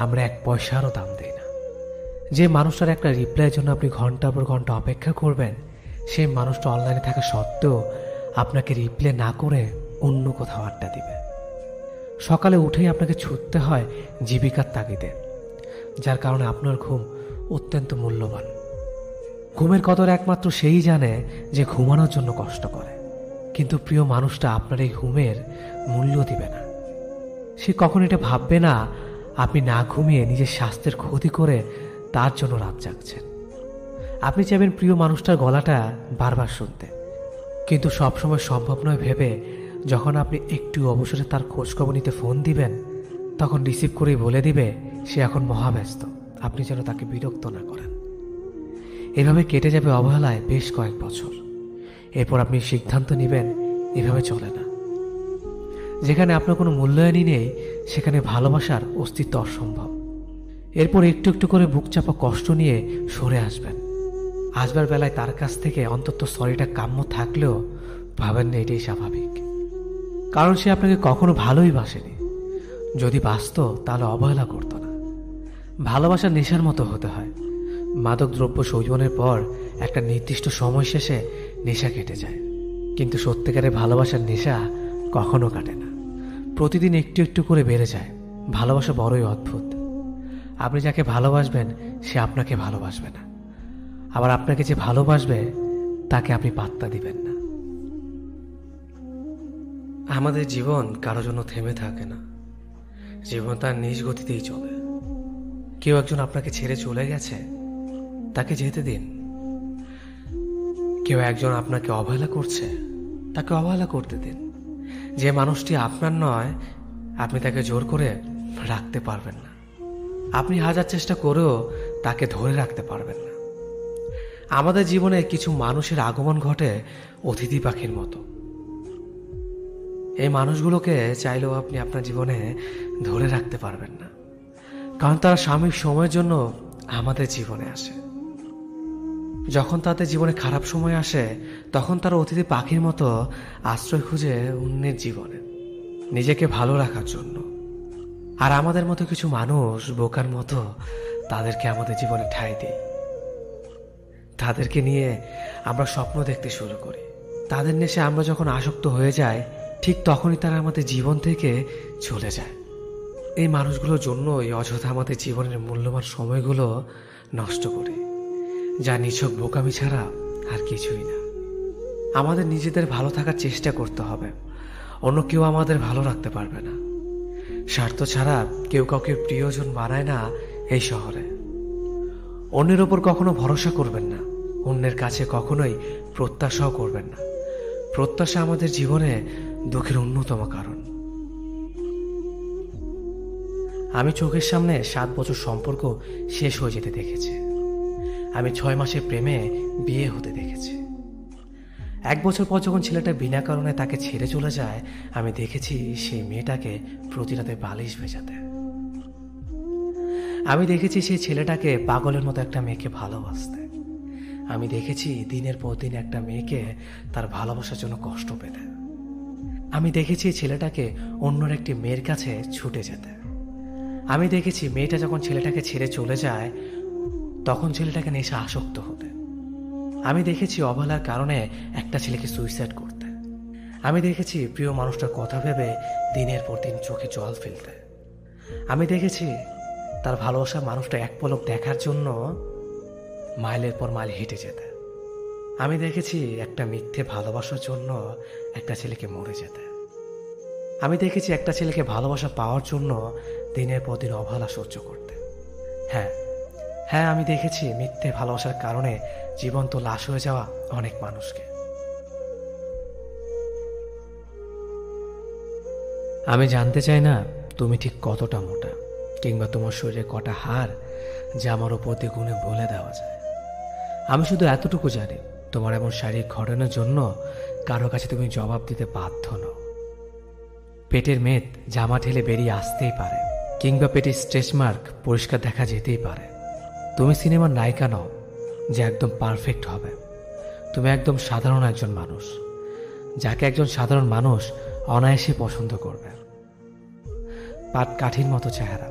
আমরা 1 পয়সারও দাম দিই না। যে মানুষটার একটা রিপ্লাইয়ের জন্য আপনি ঘন্টার পর ঘন্টা অপেক্ষা করবেন, সেই মানুষটা অনলাইনে থাকা সত্ত্বেও আপনাকে রিপ্লাই না করে অন্য কোথাও আড্ডা দিবে। সকালে উঠেই আপনাকে ছুটতে হয় জীবিকার তাগিদে, যার কারণে আপনার ঘুম অত্যন্ত মূল্যবান। ঘুমের কদর একমাত্র সেই জানে যে ঘুমানোর জন্য কষ্ট করে, কিন্তু প্রিয় মানুষটা আপনার এই ঘুমের মূল্য দিবে না। সে কখন এটা ভাববে না আপনি না ঘুমিয়ে নিজের স্বাস্থ্যের ক্ষতি করে তার জন্য রাত জাগছেন। আপনি চাইবেন প্রিয় মানুষটার গলাটা বারবার শুনতে, কিন্তু সবসময় সম্ভব নয় ভেবে যখন আপনি একটু অবসরে তার খোঁজখবর নিতে ফোন দিবেন, তখন রিসিভ করেই বলে দিবে সে এখন মহাব্যস্ত, আপনি যেন তাকে বিরক্ত না করেন। এভাবে কেটে যাবে অবহেলায় বেশ কয়েক বছর। এরপর আপনি সিদ্ধান্ত নেবেন এভাবে চলে না। যেখানে আপনার কোনো মূল্যায়নই নেই সেখানে ভালোবাসার অস্তিত্ব অসম্ভব। এরপর একটু একটু করে বুক চাপা কষ্ট নিয়ে সরে আসবেন। আসবার বেলায় তার কাছ থেকে অন্তত সরিটা কাম্য থাকলেও ভাবেন না এটাই স্বাভাবিক, কারণ সে আপনাকে কখনো ভালোই বাসেনি। যদি বাসত তাহলে অবহেলা করত না। ভালোবাসা নেশার মতো হতে হয়। মাদক দ্রব্য সেবনের পর একটা নির্দিষ্ট সময় শেষে নেশা কেটে যায়, কিন্তু সত্যিকারের ভালোবাসার নেশা কখনো কাটে না। প্রতিদিন একটু একটু করে বেড়ে যায়। ভালোবাসা বড়ই অদ্ভুত। আপনি যাকে ভালোবাসবেন সে আপনাকে ভালোবাসবে না, আবার আপনাকে যে ভালোবাসবে তাকে আপনি পাত্তা দিবেন না। আমাদের জীবন কারো জন্য থেমে থাকে না। জীবন তার নিজ গতিতেই চলে। কেউ একজন আপনাকে ছেড়ে চলে গেছে, তাকে যেতে দিন। কেউ একজন আপনাকে অবহেলা করছে, তাকে অবহেলা করতে দিন। যে মানুষটি আপনার নয়, আপনি তাকে জোর করে রাখতে পারবেন না। আপনি হাজার চেষ্টা করেও তাকে ধরে রাখতে পারবেন না। আমাদের জীবনে কিছু মানুষের আগমন ঘটে অতিথি পাখির মতো। এই মানুষগুলোকে চাইলেও আপনি আপনার জীবনে ধরে রাখতে পারবেন না, কারণ তারা সাময়িক সময়ের জন্য আমাদের জীবনে আসে। যখন তাদের জীবনে খারাপ সময় আসে তখন তারা অতিথি পাখির মতো আশ্রয় খুঁজে অন্যের জীবনে, নিজেকে ভালো রাখার জন্য। আর আমাদের মতো কিছু মানুষ বোকার মতো তাদেরকে আমাদের জীবনে ঠাঁই দেয়। তাদেরকে নিয়ে আমরা স্বপ্ন দেখতে শুরু করি। তাদের নেশে আমরা যখন আসক্ত হয়ে যাই ঠিক তখনই তারা আমাদের জীবন থেকে চলে যায়। এই মানুষগুলোর জন্যই অযথা আমাদের জীবনের মূল্যবান সময়গুলো নষ্ট করি, যা নিছক বোকামি ছাড়া আর কিছুই না। আমাদের নিজেদের ভালো থাকার চেষ্টা করতে হবে। অন্য কেউ আমাদের ভালো রাখতে পারবে না। স্বার্থ ছাড়া কেউ কাউকে প্রিয়জন বানায় না এই শহরে। অন্যের ওপর কখনো ভরসা করবেন না। অন্যের কাছে কখনোই প্রত্যাশাও করবেন না। প্রত্যাশা আমাদের জীবনে দুঃখের অন্যতম কারণ। আমি চোখের সামনে 7 বছর সম্পর্ক শেষ হয়ে যেতে দেখেছি। আমি 6 মাসের প্রেমে বিয়ে হতে দেখেছি। 1 বছর পর যখন ছেলেটা বিনা কারণে তাকে ছেড়ে চলে যায়, আমি দেখেছি সেই মেয়েটাকে প্রতি রাতে বালিশ ভেজাতে। আমি দেখেছি সেই ছেলেটাকে পাগলের মতো একটা মেয়েকে ভালোবাসতে। আমি দেখেছি দিনের পর দিন একটা মেয়েকে তার ভালোবাসার জন্য কষ্ট পেতে। আমি দেখেছি ছেলেটাকে অন্যর একটি মেয়ের কাছে ছুটে যেতে। আমি দেখেছি মেয়েটা যখন ছেলেটাকে ছেড়ে চলে যায় তখন ছেলেটাকে নেশা আসক্ত হতে। আমি দেখেছি অবহেলার কারণে একটা ছেলেকে সুইসাইড করতে। আমি দেখেছি প্রিয় মানুষটার কথা ভেবে দিনের পর দিন চোখে জল ফেলতে। আমি দেখেছি তার ভালোবাসা মানুষটা এক পলক দেখার জন্য মাইলের পর মাইল হেঁটে যেতে। আমি দেখেছি একটা মিথ্যে ভালোবাসার জন্য একটা ছেলেকে মরে যেতে। আমি দেখেছি একটা ছেলেকে ভালোবাসা পাওয়ার জন্য দিনের পর দিন অবহেলা সহ্য করতে। হ্যাঁ, আমি দেখেছি মিথ্যে ভালোবাসার কারণে জীবন্ত লাশ হয়ে যাওয়া অনেক মানুষকে। আমি জানতে চাই না তুমি ঠিক কতটা মোটা, কিংবা তোমার শরীরে কটা হাড় যা আমার ওপর দিয়ে গুণে বলে দেওয়া যায়। আমি শুধু এতটুকু জানি তোমার এমন শারীরিক ঘটনার জন্য কারো কাছে তুমি জবাব দিতে বাধ্য নও। পেটের মেদ জামা ঠেলে বেরিয়ে আসতেই পারে, কিংবা পেটের স্ট্রেচ মার্ক পরিষ্কার দেখা যেতেই পারে। তুমি সিনেমার নায়িকা নও যে একদম পারফেক্ট হবে। তুমি একদম সাধারণ একজন মানুষ, যাকে একজন সাধারণ মানুষ অনায়াসে পছন্দ করবে। পাট কাঠির মতো চেহারা,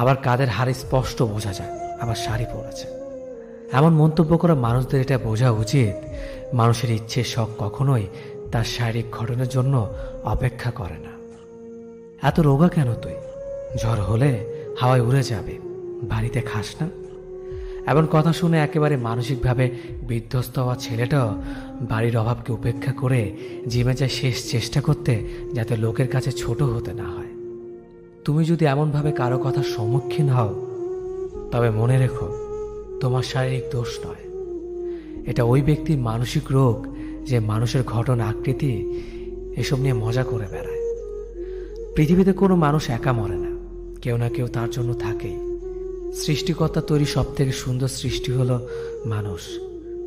আবার কাদের হাড় স্পষ্ট বোঝা যায়, আবার শাড়ি পরেছে। এমন মন্তব্য করা মানুষদের এটা বোঝা উচিত মানুষের ইচ্ছে শখ কখনোই তার শারীরিক ঘটনার জন্য অপেক্ষা করে না। এত রোগা কেন তুই? ঝড় হলে হাওয়ায় উড়ে যাবে, বাড়িতে খাস না? এমন কথা শুনে একেবারে মানসিকভাবে বিধ্বস্ত হওয়া ছেলেটাও বাড়ির অভাবকে উপেক্ষা করে জিমে যায় শেষ চেষ্টা করতে, যাতে লোকের কাছে ছোট হতে না হয়। তুমি যদি এমনভাবে কারো কথার সম্মুখীন হও তবে মনে রেখো তোমার শারীরিক দোষ নয়, এটা ওই ব্যক্তির মানসিক রোগ যে মানুষের ঘটনা আকৃতি এসব নিয়ে মজা করে বেড়ায়। পৃথিবীতে কোনো মানুষ একা মরে না, কেউ না কেউ তার জন্য থাকেই। সৃষ্টিকর্তা তৈরি সব থেকে সুন্দর সৃষ্টি হলো মানুষ।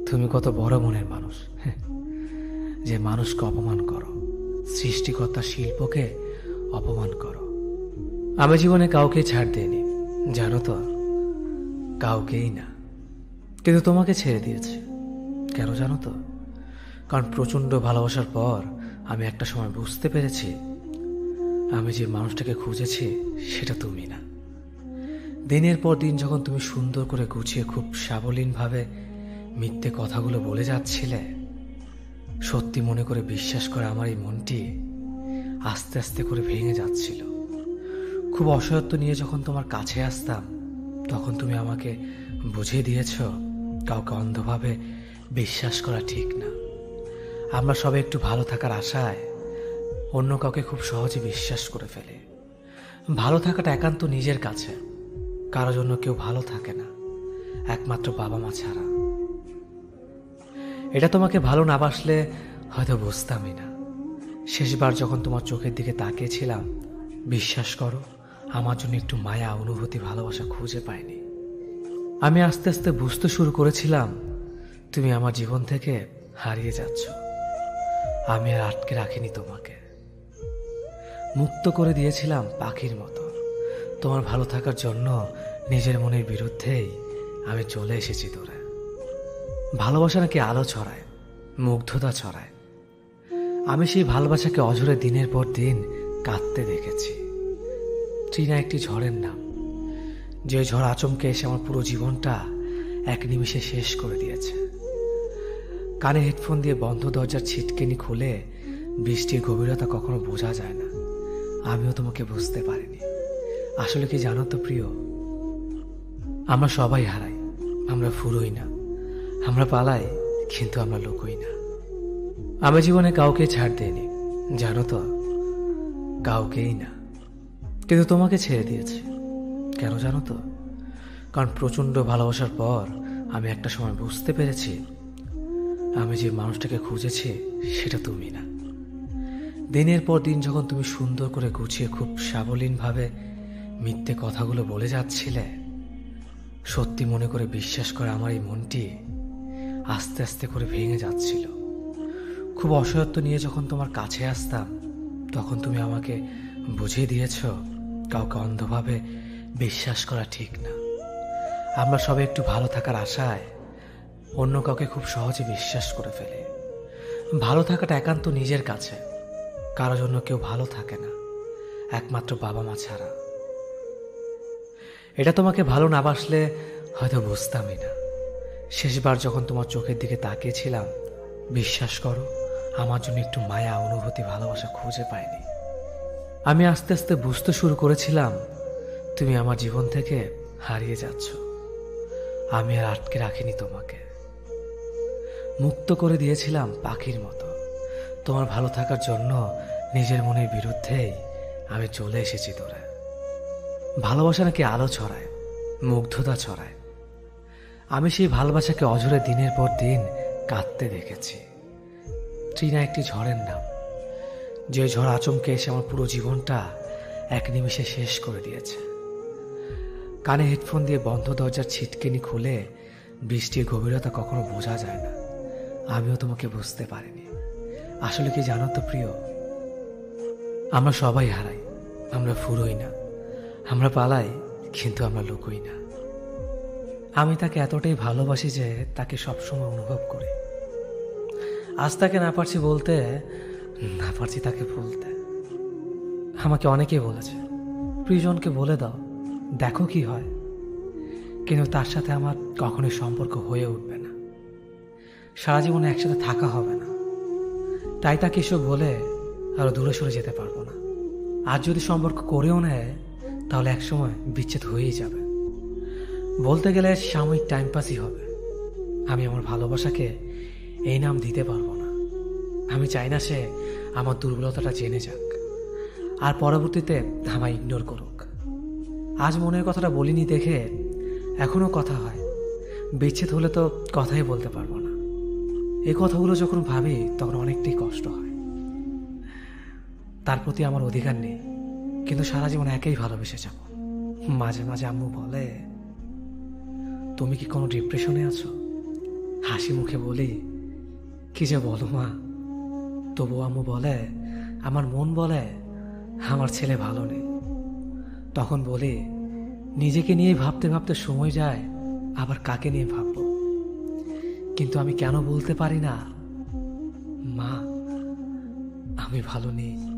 তুমি কত বড় মনের মানুষ যে মানুষকে অপমান করো, সৃষ্টিকর্তার শিল্পকে অপমান করো। আমি জীবনে কাউকে ছাড় দিইনি, জানো তো, কাউকেই না। কিন্তু তোমাকে ছেড়ে দিয়েছি। কেন জানো তো? কারণ প্রচণ্ড ভালোবাসার পর আমি একটা সময় বুঝতে পেরেছি আমি যে মানুষটাকে খুঁজেছি সেটা তুমি না। দিনের পর দিন যখন তুমি সুন্দর করে গুছিয়ে খুব সাবলীনভাবে মিথ্যে কথাগুলো বলে যাচ্ছিলে, সত্যি মনে করে বিশ্বাস করে আমার এই মনটি আস্তে আস্তে করে ভেঙে যাচ্ছিল। খুব অসহায়ত্ব নিয়ে যখন তোমার কাছে আসতাম, তখন তুমি আমাকে বুঝিয়ে দিয়েছ কাউকে অন্ধভাবে বিশ্বাস করা ঠিক না। আমরা সবাই একটু ভালো থাকার আশায় অন্য কাউকে খুব সহজে বিশ্বাস করে ফেলে। ভালো থাকাটা একান্ত নিজের কাছে, কারোর জন্য কেউ ভালো থাকে না, একমাত্র বাবা মা ছাড়া। এটা তোমাকে ভালো না বাসলে হয়তো বুঝতামই না। শেষবার যখন তোমার চোখের দিকে তাকিয়েছিলাম, বিশ্বাস করো আমার জন্য একটু মায়া, অনুভূতি, ভালোবাসা খুঁজে পাইনি। আমি আস্তে আস্তে বুঝতে শুরু করেছিলাম তুমি আমার জীবন থেকে হারিয়ে যাচ্ছ। আমি আর আটকে রাখিনি তোমাকে, মুক্ত করে দিয়েছিলাম পাখির মতো। তোমার ভালো থাকার জন্য নিজের মনের বিরুদ্ধেই আমি চলে এসেছি দূরে। ভালোবাসা নাকি আলো ছড়ায়, মুগ্ধতা ছড়ায়। আমি সেই ভালোবাসাকে অঝরে দিনের পর দিন কাঁদতে দেখেছি। ট্রিনা একটি ঝড়ের নাম, যে ঝড় আচমকে এসে আমার পুরো জীবনটা এক নিমিষে শেষ করে দিয়েছে। কানে হেডফোন দিয়ে বন্ধ দরজার ছিটকেনি খুলে বৃষ্টির গভীরতা কখনো বোঝা যায় না। আমিও তোমাকে বুঝতে পারিনি। আসলে কি জানো তো প্রিয়, আমরা সবাই হারাই, আমরা ফুরোই না, আমরা পালাই, কিন্তু আমরা লুকোই না। আমি জীবনে কাউকে ছাড় দিইনি, জানো তো, কাউকেই না। কিন্তু তোমাকে ছেড়ে দিয়েছি। কেন জানো তো? কারণ প্রচণ্ড ভালোবাসার পর আমি একটা সময় বুঝতে পেরেছি আমি যে মানুষটাকে খুঁজেছি সেটা তুমি না। দিনের পর দিন যখন তুমি সুন্দর করে গুছিয়ে খুব সাবলীনভাবে মিথ্যে কথাগুলো বলে যাচ্ছিলে, সত্যি মনে করে বিশ্বাস করে আমার এই মনটি আস্তে আস্তে করে ভেঙে যাচ্ছিল। খুব অসহায়ত্ব নিয়ে যখন তোমার কাছে আসতাম, তখন তুমি আমাকে বুঝিয়ে দিয়েছ কাউকে অন্ধভাবে বিশ্বাস করা ঠিক না। আমরা সবাই একটু ভালো থাকার আশায় অন্য কাউকে খুব সহজে বিশ্বাস করে ফেলে। ভালো থাকাটা একান্ত নিজের কাছে, কারোর জন্য কেউ ভালো থাকে না, একমাত্র বাবা মা ছাড়া। এটা তোমাকে ভালো না বাসলে হয়তো বুঝতামই না। শেষবার যখন তোমার চোখের দিকে তাকিয়েছিলাম, বিশ্বাস করো আমার জন্য একটু মায়া, অনুভূতি, ভালোবাসা খুঁজে পাইনি। আমি আস্তে আস্তে বুঝতে শুরু করেছিলাম তুমি আমার জীবন থেকে হারিয়ে যাচ্ছ। আমি আর আটকে রাখিনি তোমাকে, মুক্ত করে দিয়েছিলাম পাখির মতো। তোমার ভালো থাকার জন্য নিজের মনের বিরুদ্ধেই আমি চলে এসেছি দূরে। ভালোবাসা নাকি আলো ছড়ায়, মুগ্ধতা ছড়ায়। আমি সেই ভালোবাসাকে অঝরে দিনের পর দিন কাঁদতে দেখেছি। ট্রিনা একটি ঝড়ের নাম, যে ঝড় আচমকে এসে আমার পুরো জীবনটা এক নিমিষে শেষ করে দিয়েছে। কানে হেডফোন দিয়ে বন্ধ দরজার ছিটকেনি খুলে বৃষ্টির গভীরতা কখনো বোঝা যায় না। আমিও তোমাকে বুঝতে পারিনি। আসলে কি জানো তো প্রিয়, আমরা সবাই হারাই, আমরা ফুরোই না, আমরা পালাই, কিন্তু আমরা লুকোই না। আমি তাকে এতটাই ভালোবাসি যে তাকে সবসময় অনুভব করি। আজ তাকে না পারছি বলতে, না পারছি তাকে বলতে। আমাকে অনেকেই বলেছে প্রিয়জনকে বলে দাও, দেখো কি হয়। কিন্তু তার সাথে আমার কখনোই সম্পর্ক হয়ে উঠবে না, সারা জীবনে একসাথে থাকা হবে না। তাই তাকে এসব বলে আরো দূরে সরে যেতে পারবো না। আর যদি সম্পর্ক করেও নেয়, তাহলে একসময় বিচ্ছেদ হয়েই যাবে। বলতে গেলে সাময়িক টাইম পাসই হবে। আমি আমার ভালোবাসাকে এই নাম দিতে পারবো না। আমি চাই না সে আমার দুর্বলতাটা জেনে যাক আর পরবর্তীতে আমায় ইগনোর করুক। আজ মনের কথাটা বলিনি দেখে এখনো কথা হয়। বিচ্ছেদ হলে তো কথাই বলতে পারবো না। এই কথাগুলো যখন ভাবি তখন অনেকটাই কষ্ট হয়। তার প্রতি আমার অধিকার নেই, কিন্তু সারা জীবন একেই ভালোবেসে যাব। মাঝে মাঝে আম্মু বলে, তুমি কি কোনো ডিপ্রেশনে আছো? হাসি মুখে বলি, কি যে বলো মা। তবু আম্মু বলে, আমার মন বলে আমার ছেলে ভালো নেই। তখন বলি, নিজেকে নিয়ে ভাবতে ভাবতে সময় যায়, আবার কাকে নিয়ে ভাববো। কিন্তু আমি কেন বলতে পারি না, মা আমি ভালো নেই।